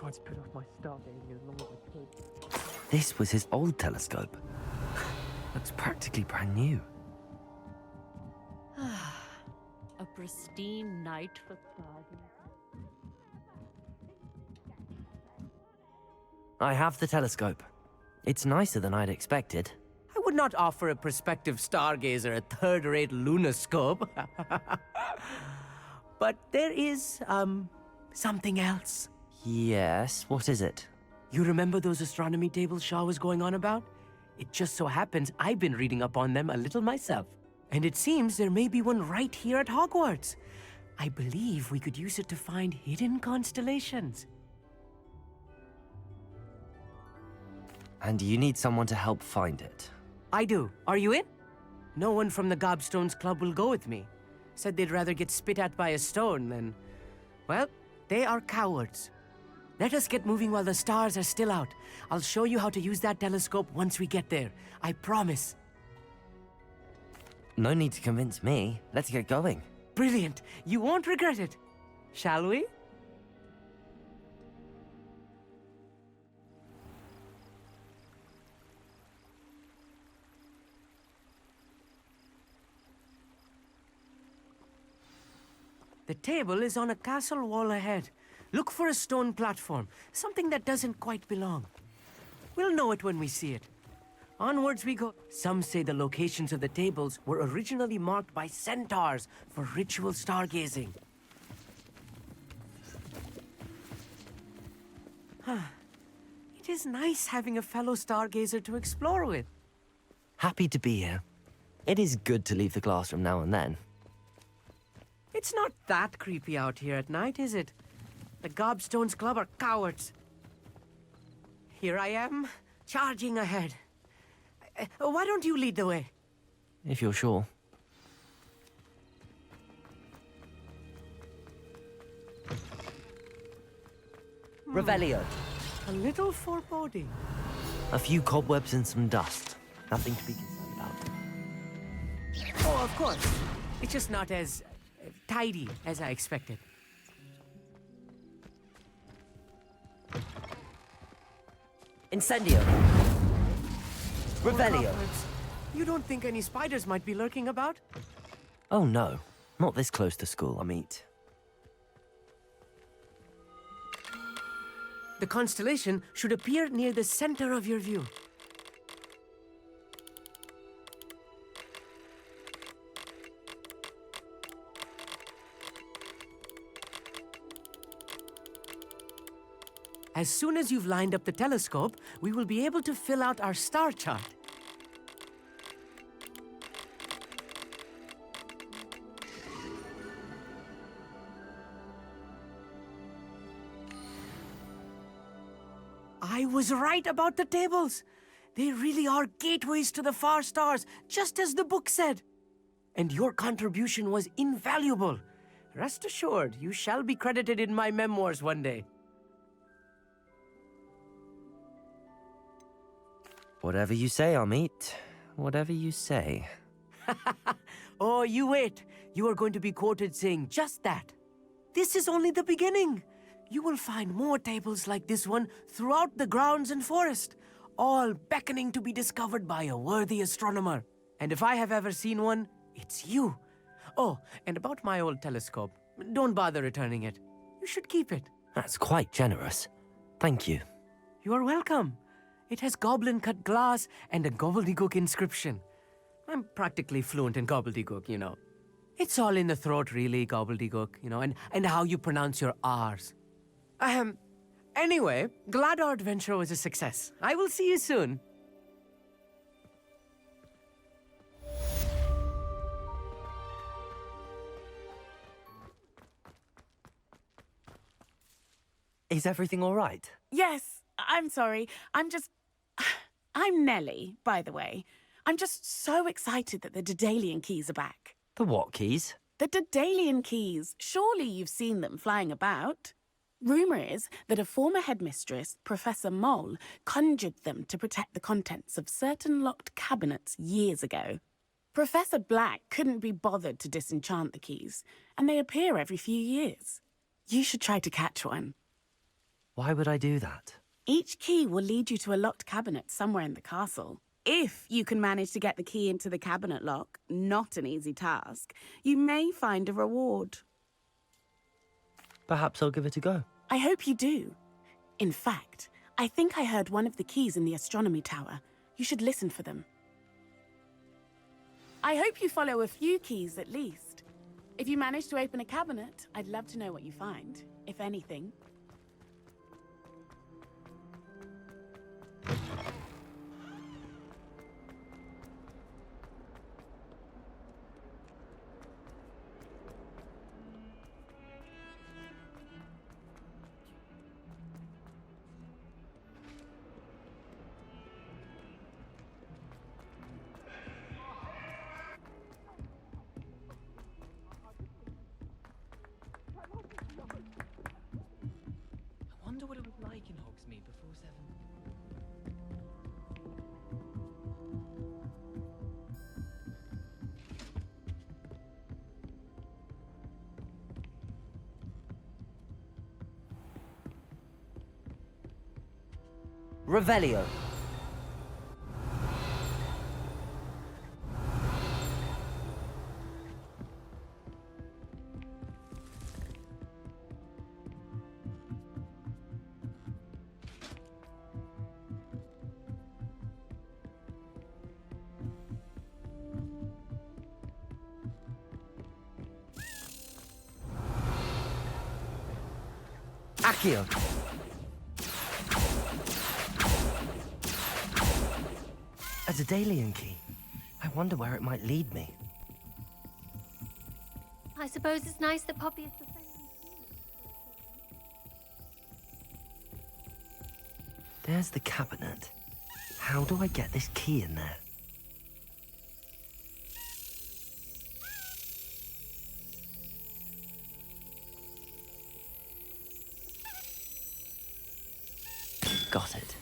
tried to put off my stargazing as long as I could. This was his old telescope. Looks practically brand new. A pristine night for stargazing. I have the telescope. It's nicer than I'd expected. I would not offer a prospective stargazer a third-rate lunoscope. But there is, something else. Yes, what is it? You remember those astronomy tables Shaw was going on about? It just so happens I've been reading up on them a little myself. And it seems there may be one right here at Hogwarts. I believe we could use it to find hidden constellations. And you need someone to help find it. I do. Are you in? No one from the Gobstones Club will go with me. Said they'd rather get spit at by a stone than... Well, they are cowards. Let us get moving while the stars are still out. I'll show you how to use that telescope once we get there. I promise. No need to convince me. Let's get going. Brilliant. You won't regret it. Shall we? The table is on a castle wall ahead. Look for a stone platform, something that doesn't quite belong. We'll know it when we see it. Onwards we go. Some say the locations of the tables were originally marked by centaurs for ritual stargazing. It is nice having a fellow stargazer to explore with. Happy to be here. It is good to leave the classroom now and then. It's not that creepy out here at night, is it? The Gobstones Club are cowards. Here I am, charging ahead. Why don't you lead the way? If you're sure. Revelio. A little foreboding. A few cobwebs and some dust. Nothing to be concerned about. Oh, of course. It's just not as tidy as I expected. Incendio. Revelio. You don't think any spiders might be lurking about? Oh no, not this close to school, I mean. The constellation should appear near the center of your view. As soon as you've lined up the telescope, we will be able to fill out our star chart. I was right about the tables. They really are gateways to the far stars, just as the book said. And your contribution was invaluable. Rest assured, you shall be credited in my memoirs one day. Whatever you say, Amit. Whatever you say. Oh, you wait. You are going to be quoted saying just that. This is only the beginning. You will find more tables like this one throughout the grounds and forest, all beckoning to be discovered by a worthy astronomer. And if I have ever seen one, it's you. Oh, and about my old telescope, don't bother returning it. You should keep it. That's quite generous. Thank you. You are welcome. It has goblin-cut glass and a gobbledygook inscription. I'm practically fluent in gobbledygook, you know. It's all in the throat, really, gobbledygook, you know, and how you pronounce your R's. Anyway, glad our adventure was a success. I will see you soon. Is everything all right? Yes, I'm sorry. I'm Nellie, by the way. I'm just so excited that the Daedalian keys are back. The what keys? The Daedalian keys. Surely you've seen them flying about. Rumour is that a former headmistress, Professor Mole, conjured them to protect the contents of certain locked cabinets years ago. Professor Black couldn't be bothered to disenchant the keys, and they appear every few years. You should try to catch one. Why would I do that? Each key will lead you to a locked cabinet somewhere in the castle. If you can manage to get the key into the cabinet lock, not an easy task, you may find a reward. Perhaps I'll give it a go. I hope you do. In fact, I think I heard one of the keys in the astronomy tower. You should listen for them. I hope you follow a few keys at least. If you manage to open a cabinet, I'd love to know what you find, if anything. I wonder what it was like in Hogsmeade before 7. Revelio. Accio. A Daedalian key. I wonder where it might lead me. I suppose it's nice that Poppy is the same. There's the cabinet. How do I get this key in there? Got it.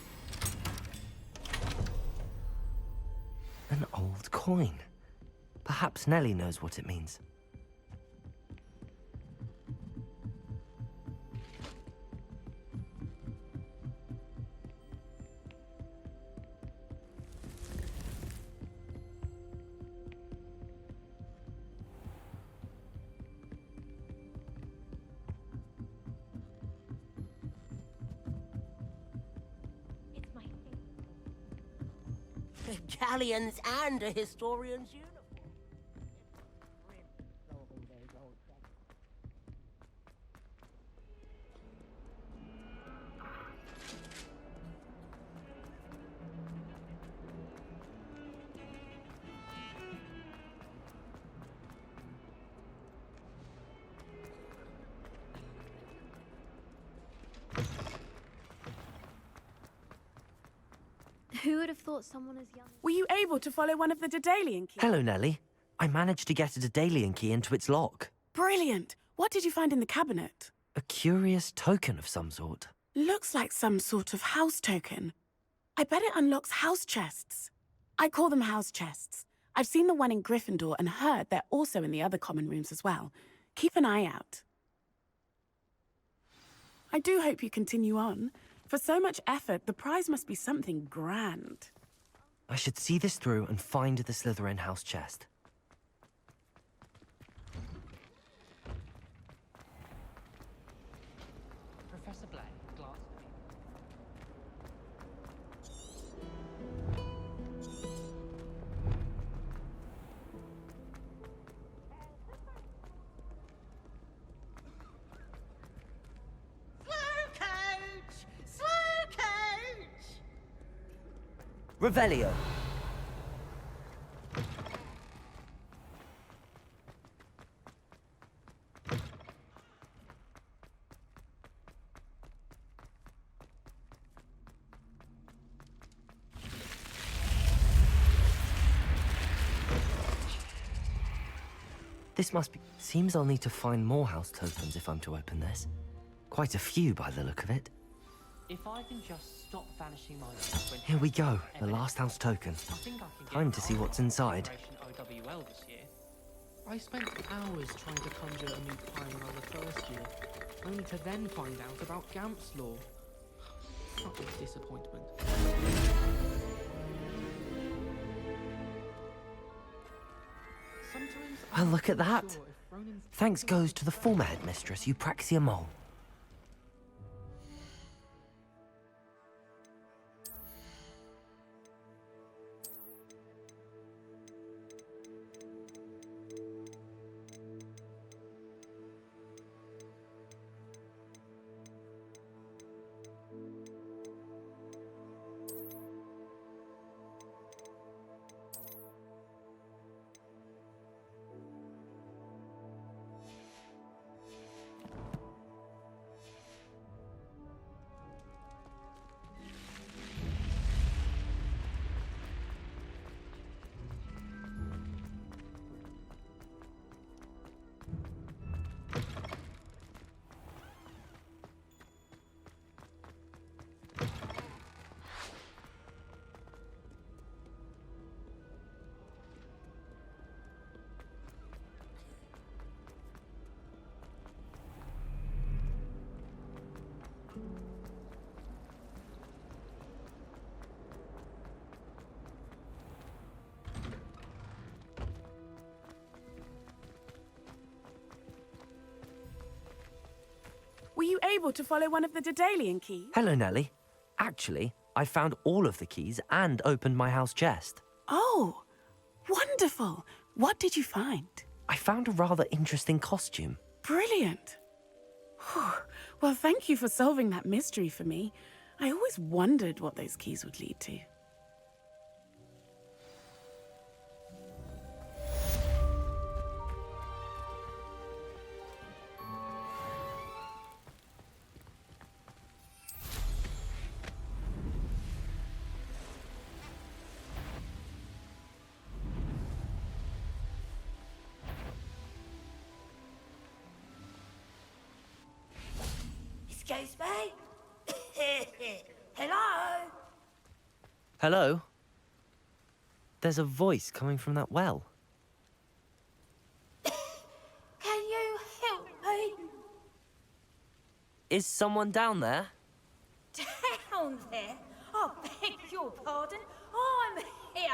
An old coin. Perhaps Nellie knows what it means. Galleons and a historian's uniform. Who would have thought someone as young... Were you able to follow one of the Daedalian keys? Hello, Nellie. I managed to get a Daedalian key into its lock. Brilliant! What did you find in the cabinet? A curious token of some sort. Looks like some sort of house token. I bet it unlocks house chests. I call them house chests. I've seen the one in Gryffindor and heard they're also in the other common rooms as well. Keep an eye out. I do hope you continue on. For so much effort, the prize must be something grand. I should see this through and find the Slytherin house chest. Professor Black, glass. Revelio. This must be... Seems I'll need to find more house tokens if I'm to open this. Quite a few by the look of it. If I can just stop vanishing my life when... Here we go, the last house token. I think I can Time to see what's inside. OWL this year. I spent hours trying to conjure a new Primal the first year, only to then find out about Gamp's Law. Fucking disappointment. Sometimes Oh, look at I'm not that. sure if Ronan's Thanks goes to the former headmistress, Eupraxia Mole. Were you able to follow one of the Daedalian keys? Hello, Nellie. Actually, I found all of the keys and opened my house chest. Oh, wonderful. What did you find? I found a rather interesting costume. Brilliant. Whew. Well, thank you for solving that mystery for me. I always wondered what those keys would lead to. Excuse me? Hello? Hello? There's a voice coming from that well. Can you help me? Is someone down there? Down there? I beg your pardon. I'm here.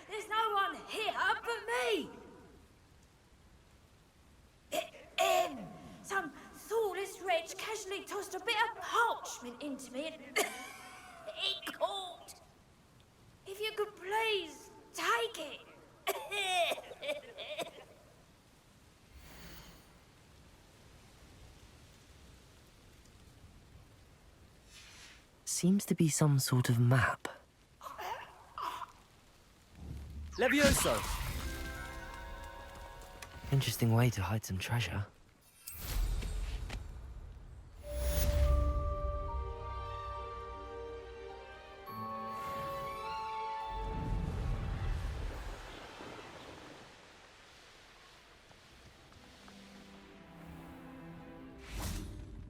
There's no one here but me. Some thoughtless wretch casually tossed a bit of parchment into me and it caught. If you could please take it. Seems to be some sort of map. Levioso! Interesting way to hide some treasure.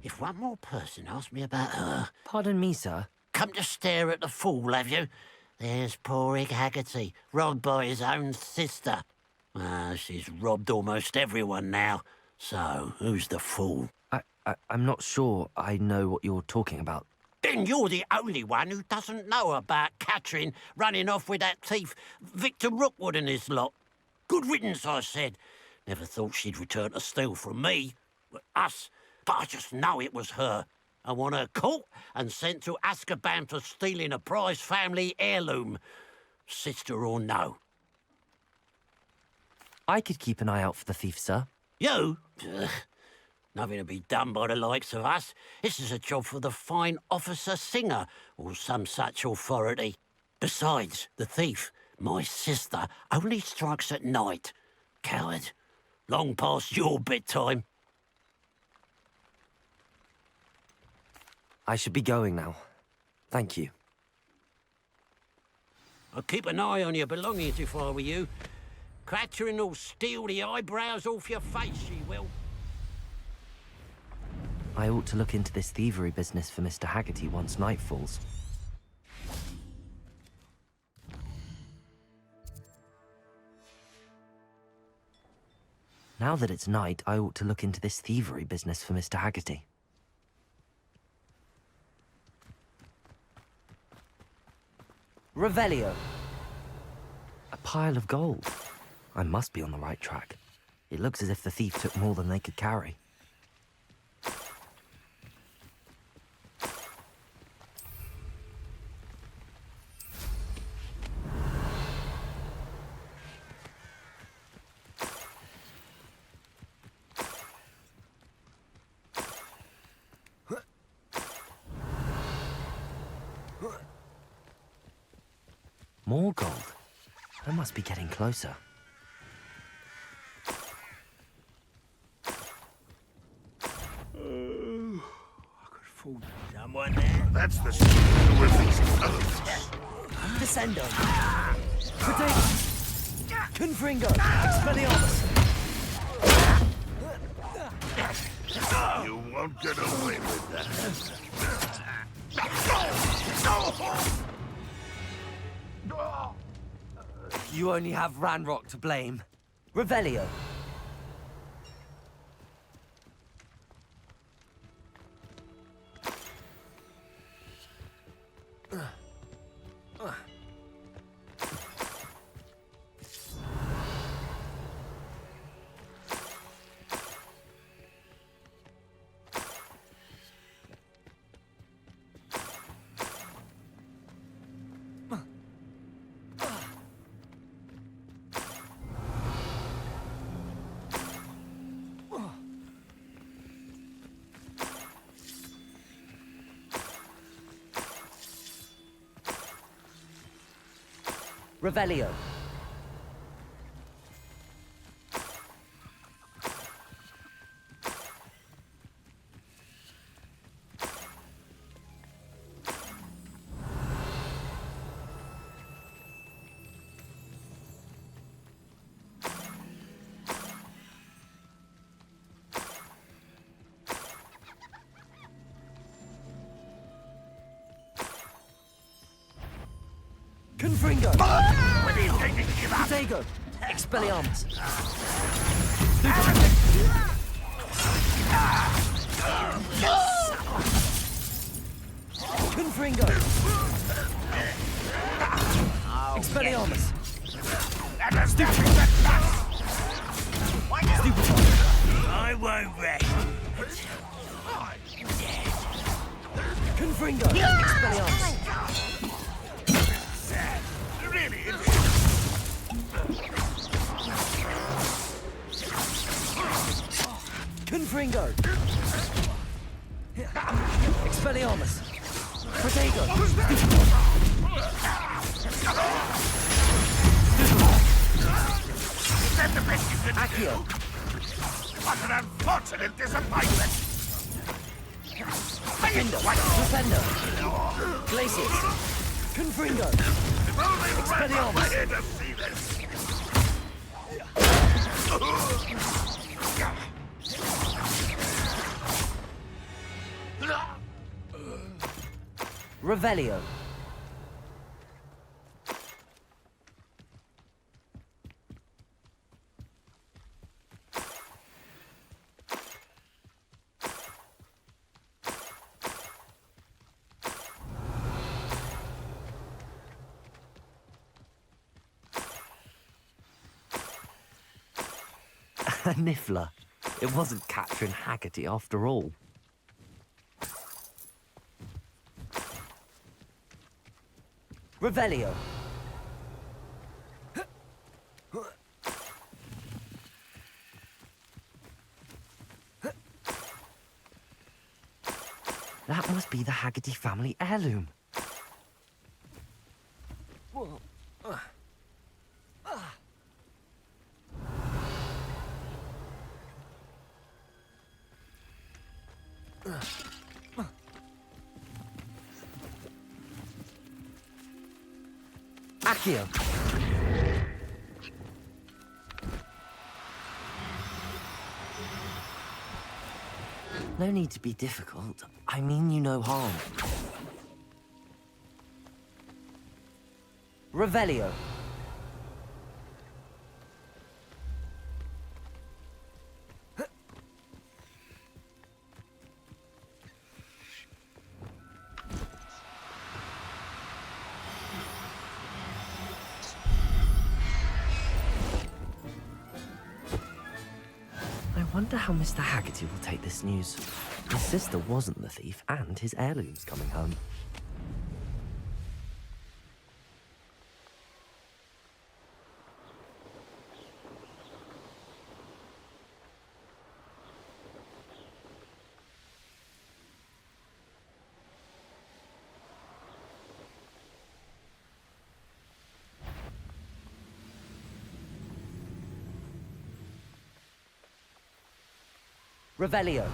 If one more person asks me about her... Pardon me, sir. Come to stare at the fool, have you? There's poor Egg Haggerty, robbed by his own sister. She's robbed almost everyone now. So, who's the fool? I'm not sure I know what you're talking about. Then you're the only one who doesn't know about Catherine running off with that thief, Victor Rookwood and his lot. Good riddance, I said. Never thought she'd return to steal from me. Us. But I just know it was her. I want her caught and sent to Azkaban for stealing a prize family heirloom. Sister or no. I could keep an eye out for the thief, sir. You? Ugh. Nothing to be done by the likes of us. This is a job for the fine officer Singer, or some such authority. Besides, the thief, my sister, only strikes at night. Coward. Long past your bedtime. I should be going now. Thank you. I'll keep an eye on your belongings if I were you. Catherine will steal the eyebrows off your face, she will. I ought to look into this thievery business for Mr. Haggerty once night falls. Now that it's night, I ought to look into this thievery business for Mr. Haggerty. Revelio. A pile of gold. I must be on the right track. It looks as if the thief took more than they could carry. More gold. I must be getting closer. Someone there? That's the secret with these elves. Descendo. Potato. Confringo. Expelliarmus. You won't get away with that. You only have Ranrock to blame. Revelio. Revelio. Confringo. When are you going to give up? Potato. Expelliarmus. Confringo. Expelliarmus. I won't rest. Confringo. Expelliarmus. Confringo. Expelliarmus. Potato. Accio. What an unfortunate disappointment! Defendo. Defendo. Glacius. Confringo. Expelliarmus. Here to see this. Revelio. A Niffler. It wasn't Catherine Haggerty after all. Revelio. That must be the Haggerty family heirloom. Accio. No need to be difficult. I mean you no harm. Revelio. Wonder how Mr. Haggerty will take this news. His sister wasn't the thief, and his heirloom's coming home. Revelio.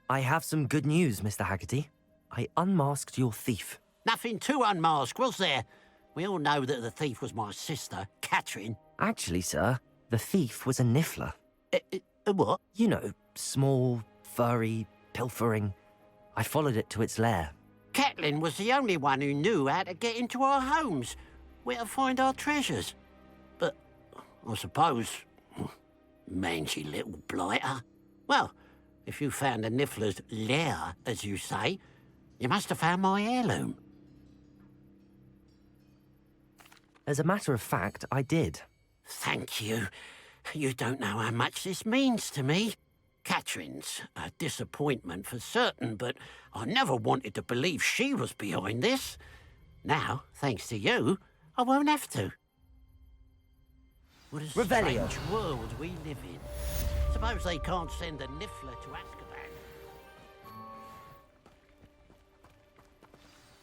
I have some good news, Mr. Haggerty. I unmasked your thief. Nothing to unmask, was there? We all know that the thief was my sister, Catherine. Actually, sir, the thief was a niffler. A what? You know, small, furry, pilfering. I followed it to its lair. Catelyn was the only one who knew how to get into our homes, where to find our treasures. But I suppose, mangy little blighter. Well, if you found the niffler's lair, as you say, you must have found my heirloom. As a matter of fact, I did. Thank you. You don't know how much this means to me. Catherine's a disappointment for certain, but I never wanted to believe she was behind this. Now, thanks to you, I won't have to. What a Revelio. strange world we live in. Suppose they can't send a niffler to Azkaban.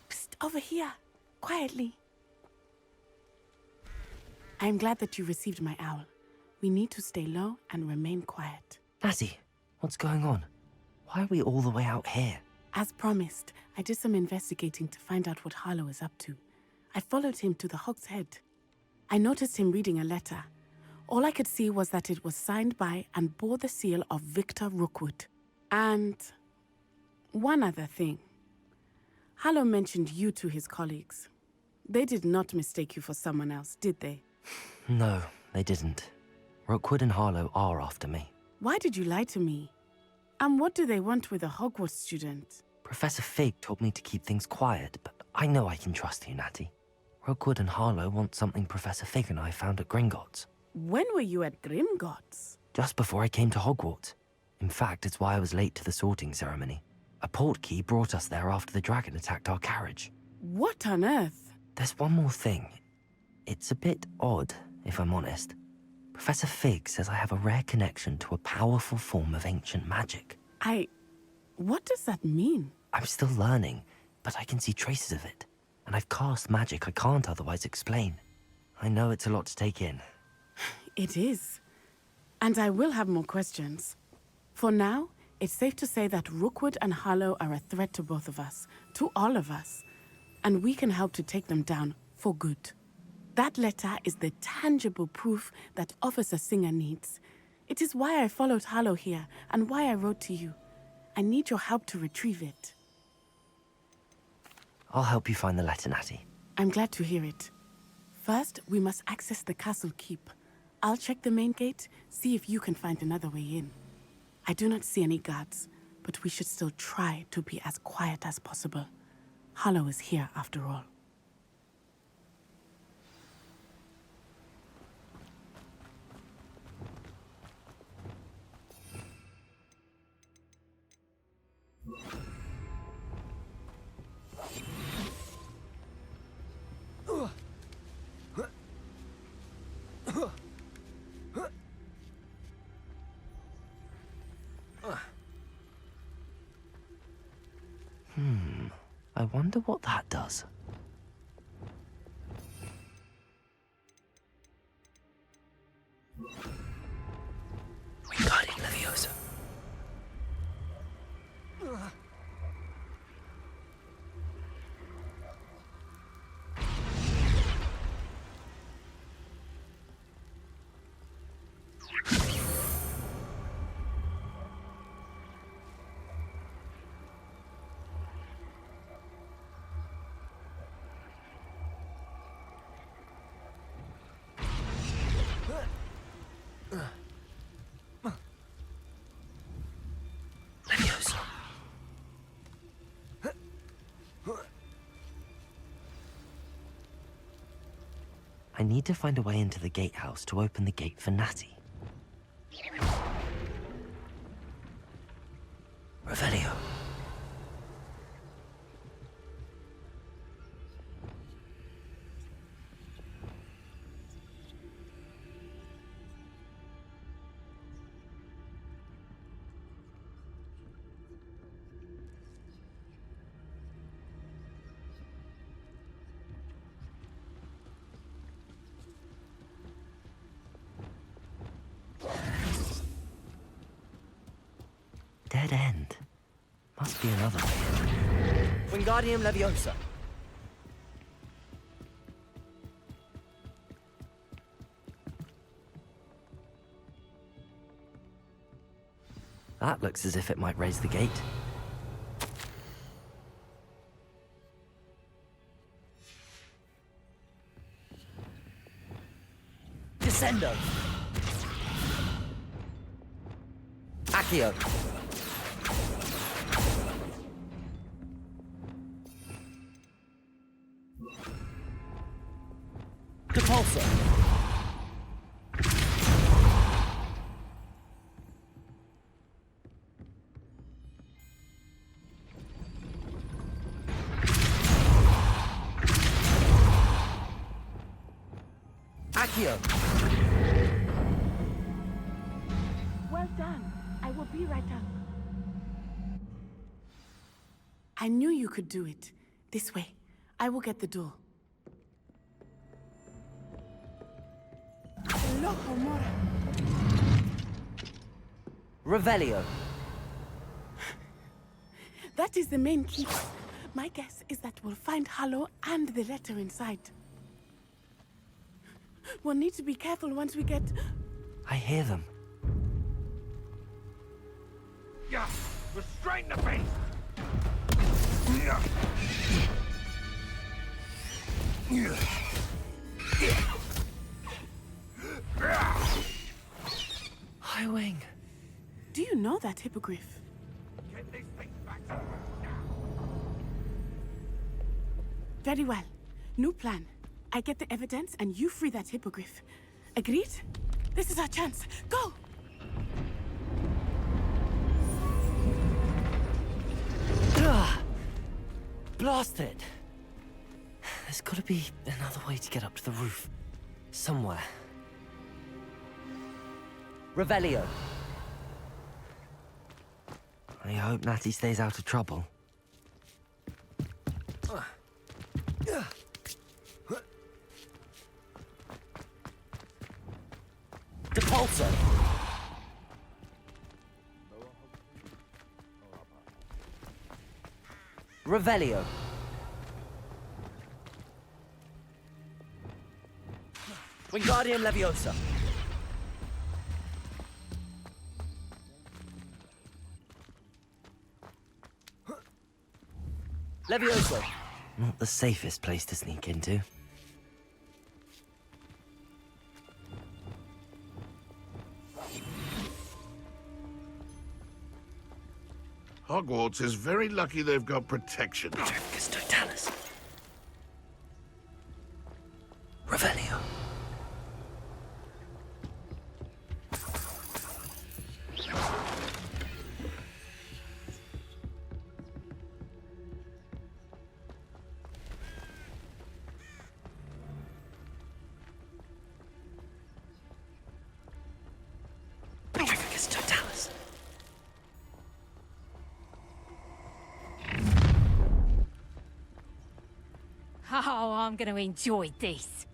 Psst, over here. Quietly. I am glad that you received my owl. We need to stay low and remain quiet. Natty, what's going on? Why are we all the way out here? As promised, I did some investigating to find out what Harlow is up to. I followed him to the Hog's Head. I noticed him reading a letter. All I could see was that it was signed by and bore the seal of Victor Rookwood. And one other thing. Harlow mentioned you to his colleagues. They did not mistake you for someone else, did they? No, they didn't. Rookwood and Harlow are after me. Why did you lie to me? And what do they want with a Hogwarts student? Professor Fig told me to keep things quiet, but I know I can trust you, Natty. Rookwood and Harlow want something Professor Fig and I found at Gringotts. When were you at Gringotts? Just before I came to Hogwarts. In fact, it's why I was late to the sorting ceremony. A portkey brought us there after the dragon attacked our carriage. What on earth? There's one more thing. It's a bit odd, if I'm honest. Professor Fig says I have a rare connection to a powerful form of ancient magic. What does that mean? I'm still learning, but I can see traces of it. And I've cast magic I can't otherwise explain. I know it's a lot to take in. It is. And I will have more questions. For now, it's safe to say that Rookwood and Harlow are a threat to both of us, to all of us. And we can help to take them down for good. That letter is the tangible proof that Officer Singer needs. It is why I followed Harlow here and why I wrote to you. I need your help to retrieve it. I'll help you find the letter, Natty. I'm glad to hear it. First, we must access the castle keep. I'll check the main gate, see if you can find another way in. I do not see any guards, but we should still try to be as quiet as possible. Harlow is here after all. I wonder what that does. Wingardium Leviosa. I need to find a way into the gatehouse to open the gate for Natty. Revelio. Dead end. Must be another way. Wingardium Leviosa. That looks as if it might raise the gate. Descendo. Accio. Depulso. Accio. Well done. I will be right up. I knew you could do it. This way. I will get the door. Revelio. That is the main key. My guess is that we'll find Hallow and the letter inside. We'll need to be careful once we get... I hear them. Yeah, restrain the beast! High Wing. Do you know that hippogriff? Get these things back. Very well. New plan. I get the evidence and you free that hippogriff. Agreed? This is our chance. Go! Blasted! There's gotta be another way to get up to the roof. Somewhere. Revelio. I hope Natty stays out of trouble. Depulso. Revelio. Wingardium Leviosa. Levioso. Not the safest place to sneak into. Hogwarts is very lucky they've got protection. Petrificus Totalis. Revelio. Petrificus Totalis. Oh, I'm going to enjoy this.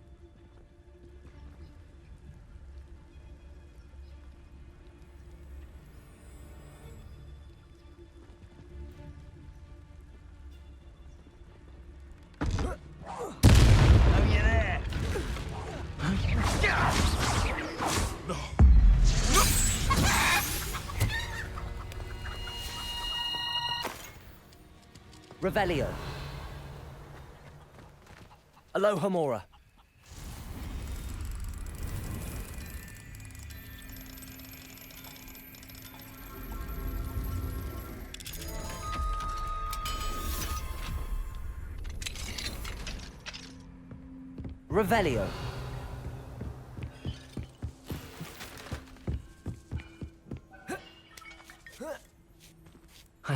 Oh, you're there. Revelio. Alohomora. Revelio.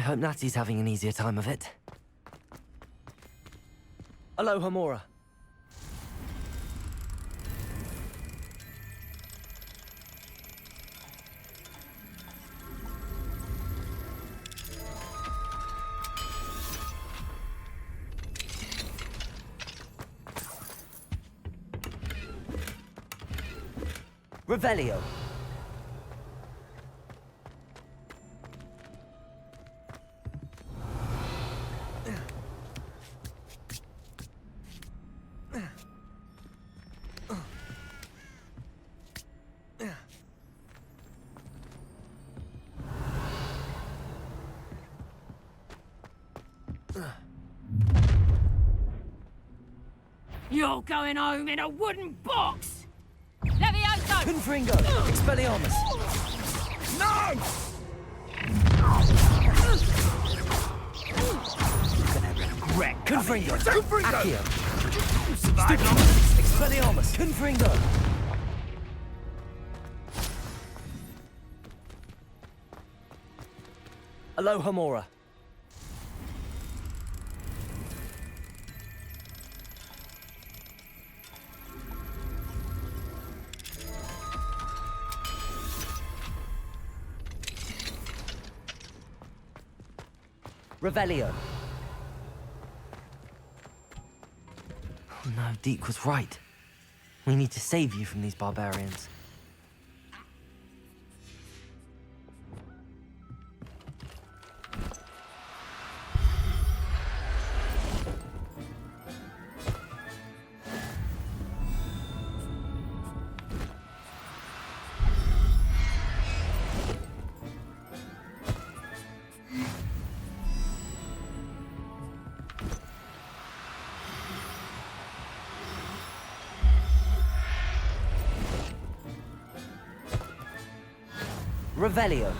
hope Natty's having an easier time of it. Aloha, Mora. Revelio. You're going home in a wooden box! Levioso! Confringo! Expelliarmus! No! Regret! Confringo! Confringo! Accio! Stupidus! Expelliarmus! Confringo! Aloha, Mora. Revelio. Oh no, Deke was right. We need to save you from these barbarians. Revelio.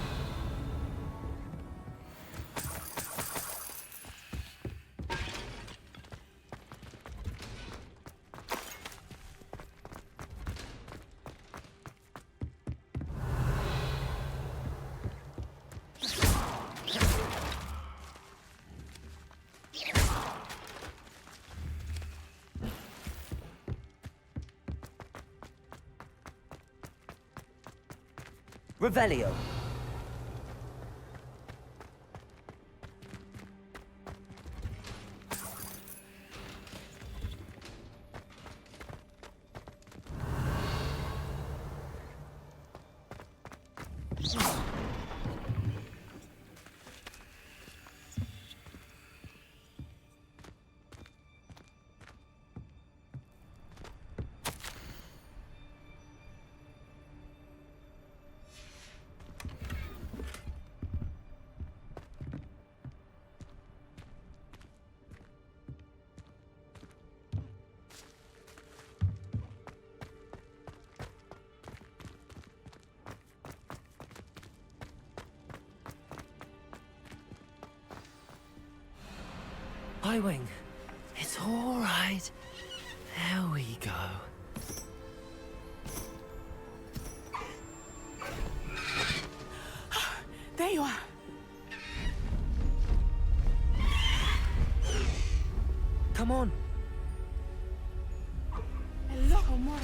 Revelio. Highwing. It's all right. There we go. There you are. Come on. Hello, Mora.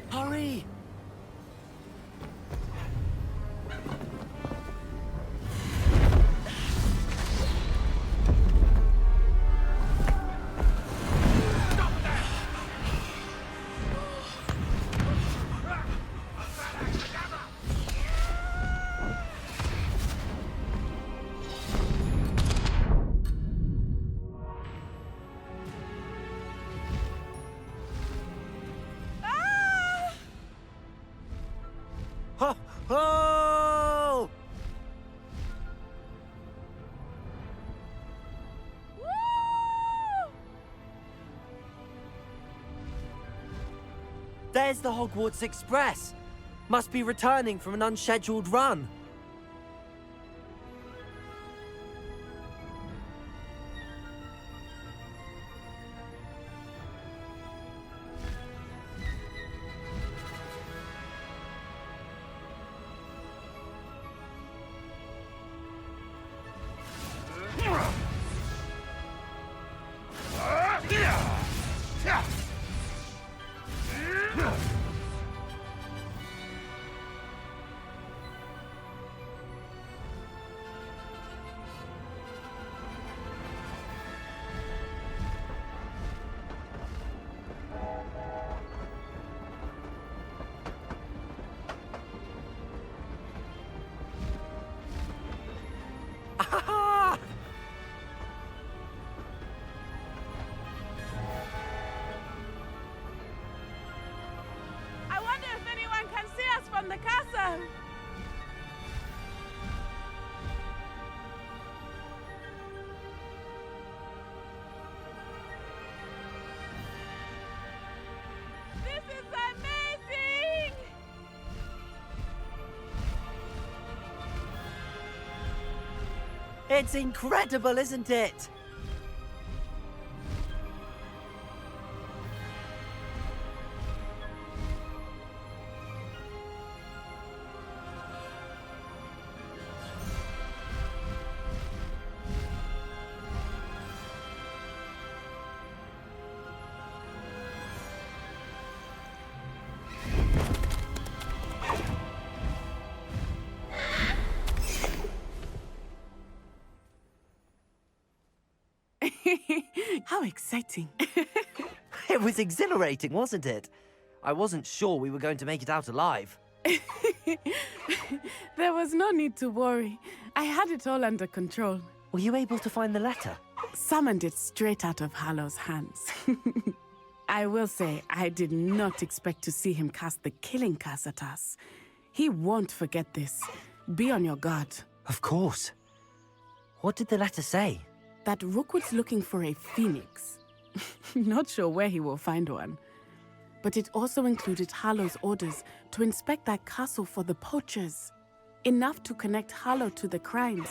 Hurry! Ho! Ho! There's the Hogwarts Express. Must be returning from an unscheduled run. It's incredible, isn't it? How exciting. It was exhilarating, wasn't it? I wasn't sure we were going to make it out alive. There was no need to worry. I had it all under control. Were you able to find the letter? Summoned it straight out of Hallow's hands. I will say, I did not expect to see him cast the killing curse at us. He won't forget this. Be on your guard. Of course. What did the letter say? That Rookwood's looking for a phoenix. Not sure where he will find one. But it also included Hallow's orders to inspect that castle for the poachers. Enough to connect Hallow to the crimes.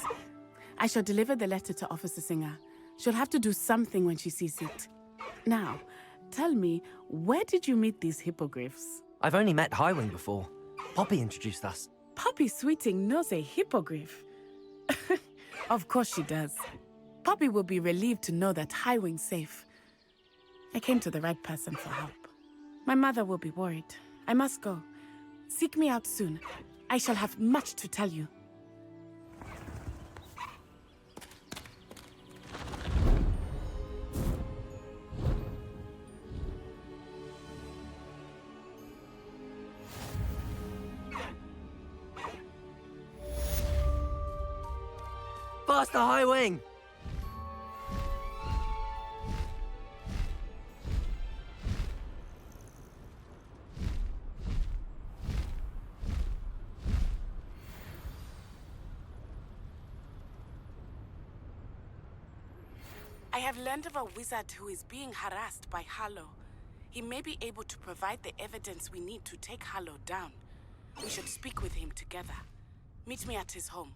I shall deliver the letter to Officer Singer. She'll have to do something when she sees it. Now, tell me, where did you meet these hippogriffs? I've only met Highwing before. Poppy introduced us. Poppy Sweeting knows a hippogriff. Of course she does. Poppy will be relieved to know that Highwing's safe. I came to the right person for help. My mother will be worried. I must go. Seek me out soon. I shall have much to tell you. Faster, Highwing! I have learned of a wizard who is being harassed by Hallow. He may be able to provide the evidence we need to take Hallow down. We should speak with him together. Meet me at his home.